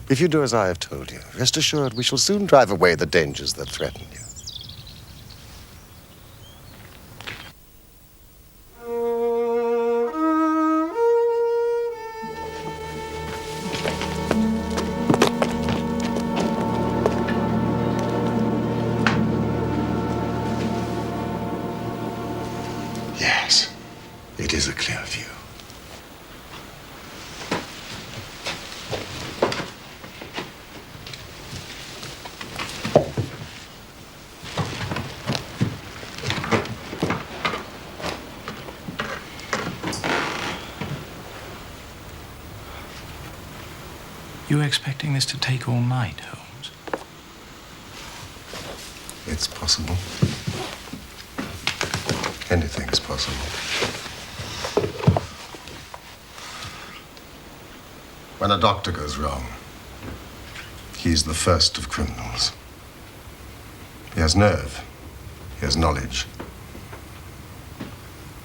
If you do as I have told you, rest assured we shall soon drive away the dangers that threaten you. Yes. You expecting this to take all night, Holmes? It's possible. Anything's possible. When a doctor goes wrong, he's the first of criminals. He has nerve. He has knowledge.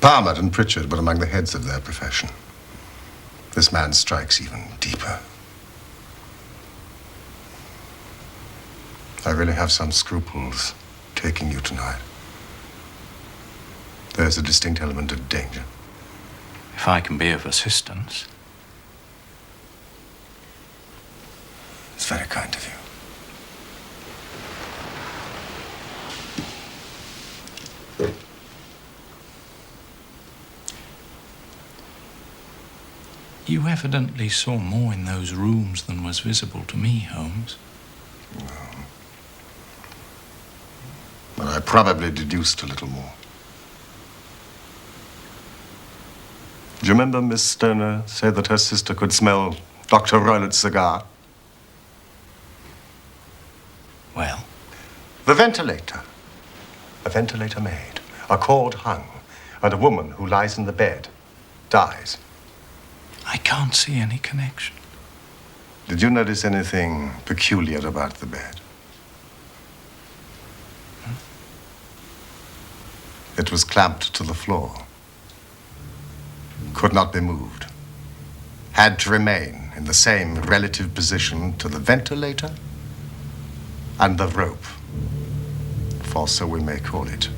Palmer and Pritchard were among the heads of their profession. This man strikes even deeper. I really have some scruples taking you tonight. There's a distinct element of danger. If I can be of assistance. It's very kind of you. You evidently saw more in those rooms than was visible to me, Holmes. No. But I probably deduced a little more. Do you remember Miss Stoner said that her sister could smell Dr. Roylett's cigar? Well? The ventilator. A ventilator maid. A cord hung. And a woman who lies in the bed dies. I can't see any connection. Did you notice anything peculiar about the bed? It was clamped to the floor. Could not be moved. Had to remain in the same relative position to the ventilator and the rope, for so we may call it,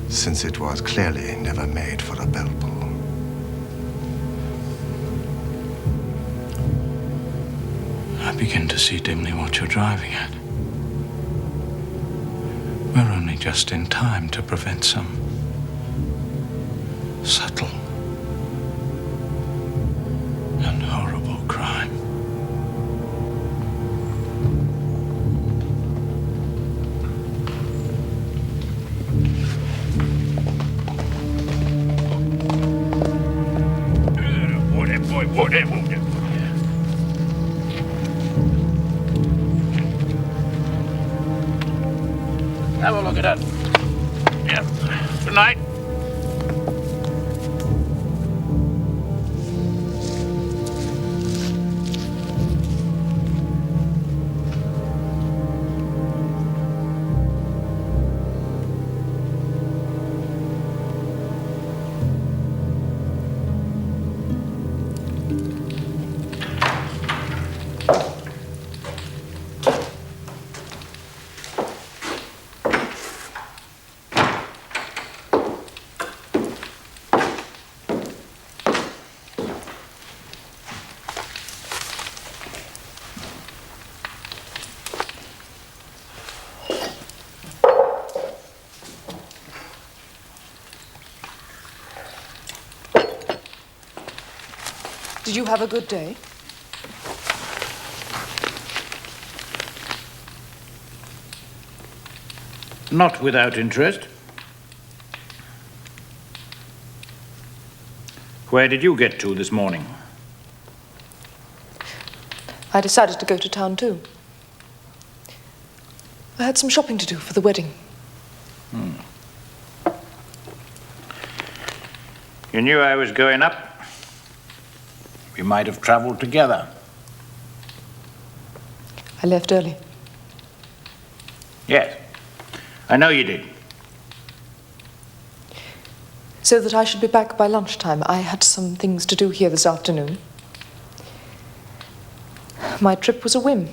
since it was clearly never made for a bell pull. I begin to see dimly what you're driving at. We're only just in time to prevent some subtle and horrible crime. Have a look at that. Yeah. Good night. Did you have a good day? Not without interest. Where did you get to this morning? I decided to go to town too. I had some shopping to do for the wedding. You knew I was going up. We might have traveled together. I left early. Yes, I know you did. So that I should be back by lunchtime. I had some things to do here this afternoon. My trip was a whim.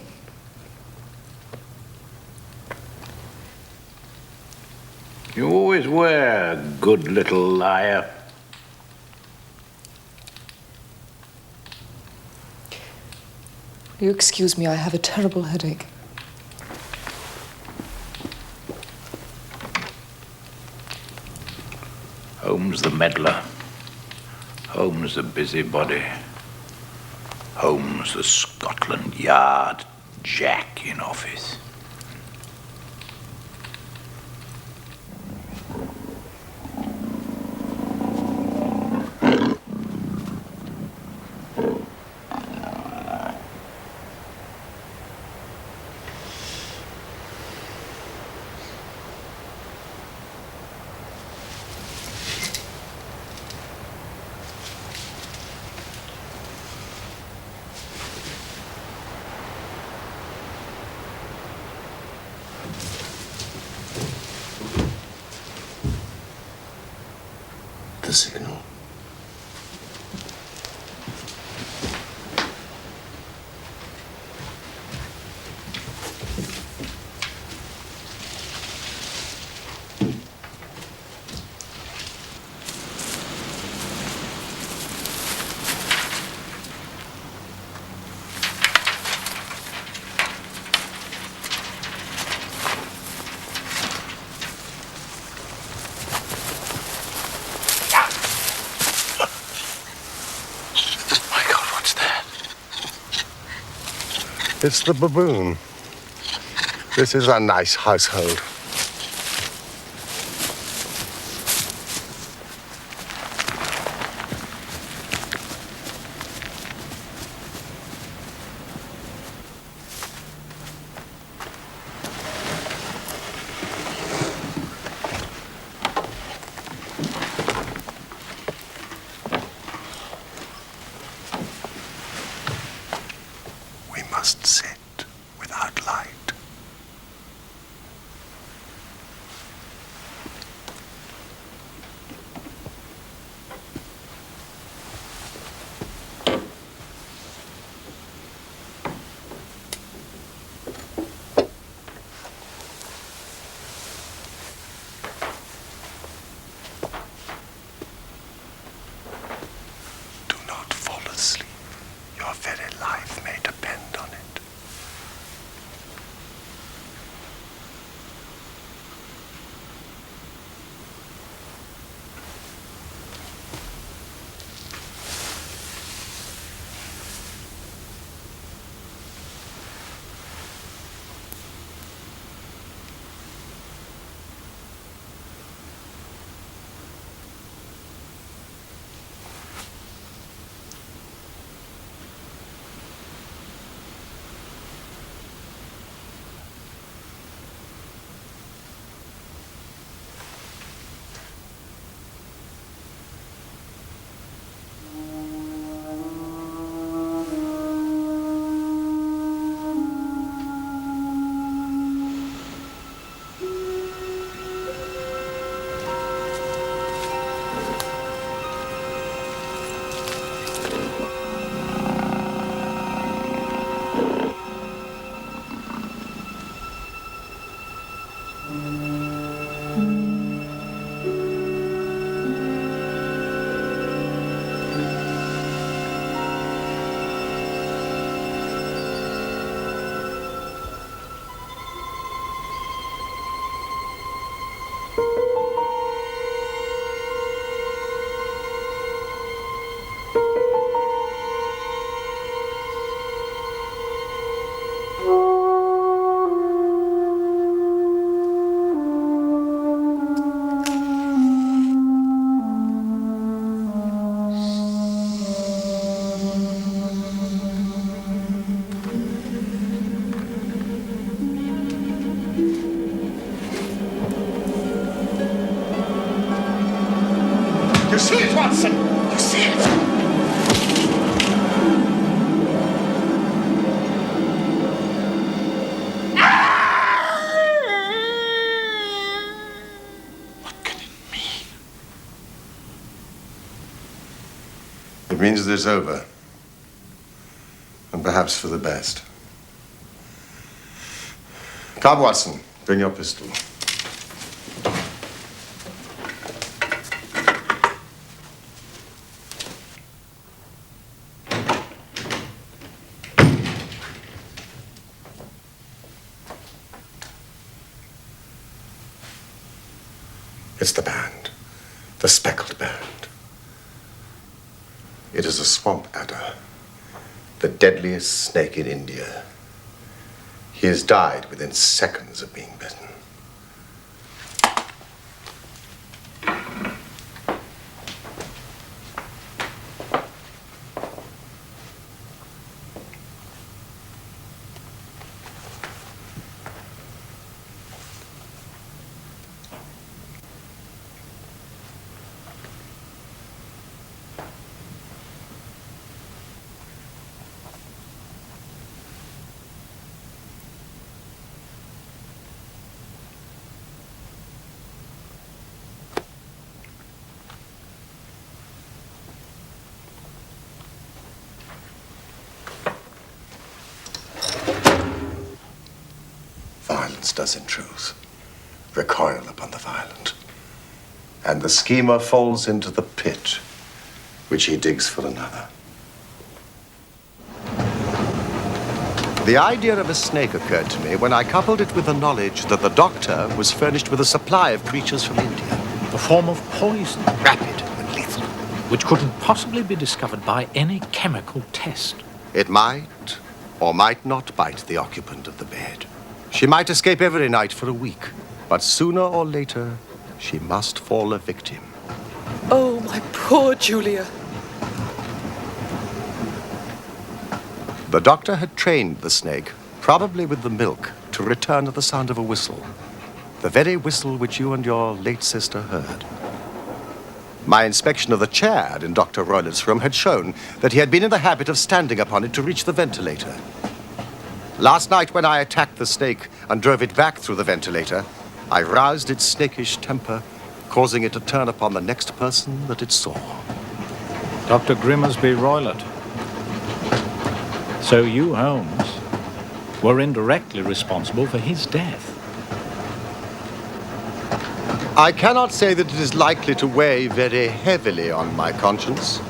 You always were a good little liar. Will you excuse me? I have a terrible headache. Holmes the meddler. Holmes the busybody. Holmes the Scotland Yard Jack in office. the signal. It's the baboon. This is a nice household. We must sit without light. Do not fall asleep. Your very life may depend on it. You see it, Watson! You see it! It means that it's over. And perhaps for the best. Come, Watson. Bring your pistol. It's the band. The speckled band. It is a swamp adder. The deadliest snake in India. He has died within seconds of being bitten. violence does in truth recoil upon the violent. And the schemer falls into the pit which he digs for another. The idea of a snake occurred to me when I coupled it with the knowledge that the doctor was furnished with a supply of creatures from India. A form of poison, rapid and lethal, which couldn't possibly be discovered by any chemical test. It might or might not bite the occupant of the bed. She might escape every night for a week, but sooner or later, she must fall a victim. Oh, my poor Julia. The doctor had trained the snake, probably with the milk, to return at the sound of a whistle. The very whistle which you and your late sister heard. My inspection of the chair in Dr. Roylett's room had shown that he had been in the habit of standing upon it to reach the ventilator. Last night, when I attacked the snake and drove it back through the ventilator, I roused its snakish temper, causing it to turn upon the next person that it saw. Dr. Grimsby Roylott. So you, Holmes, were indirectly responsible for his death. I cannot say that it is likely to weigh very heavily on my conscience.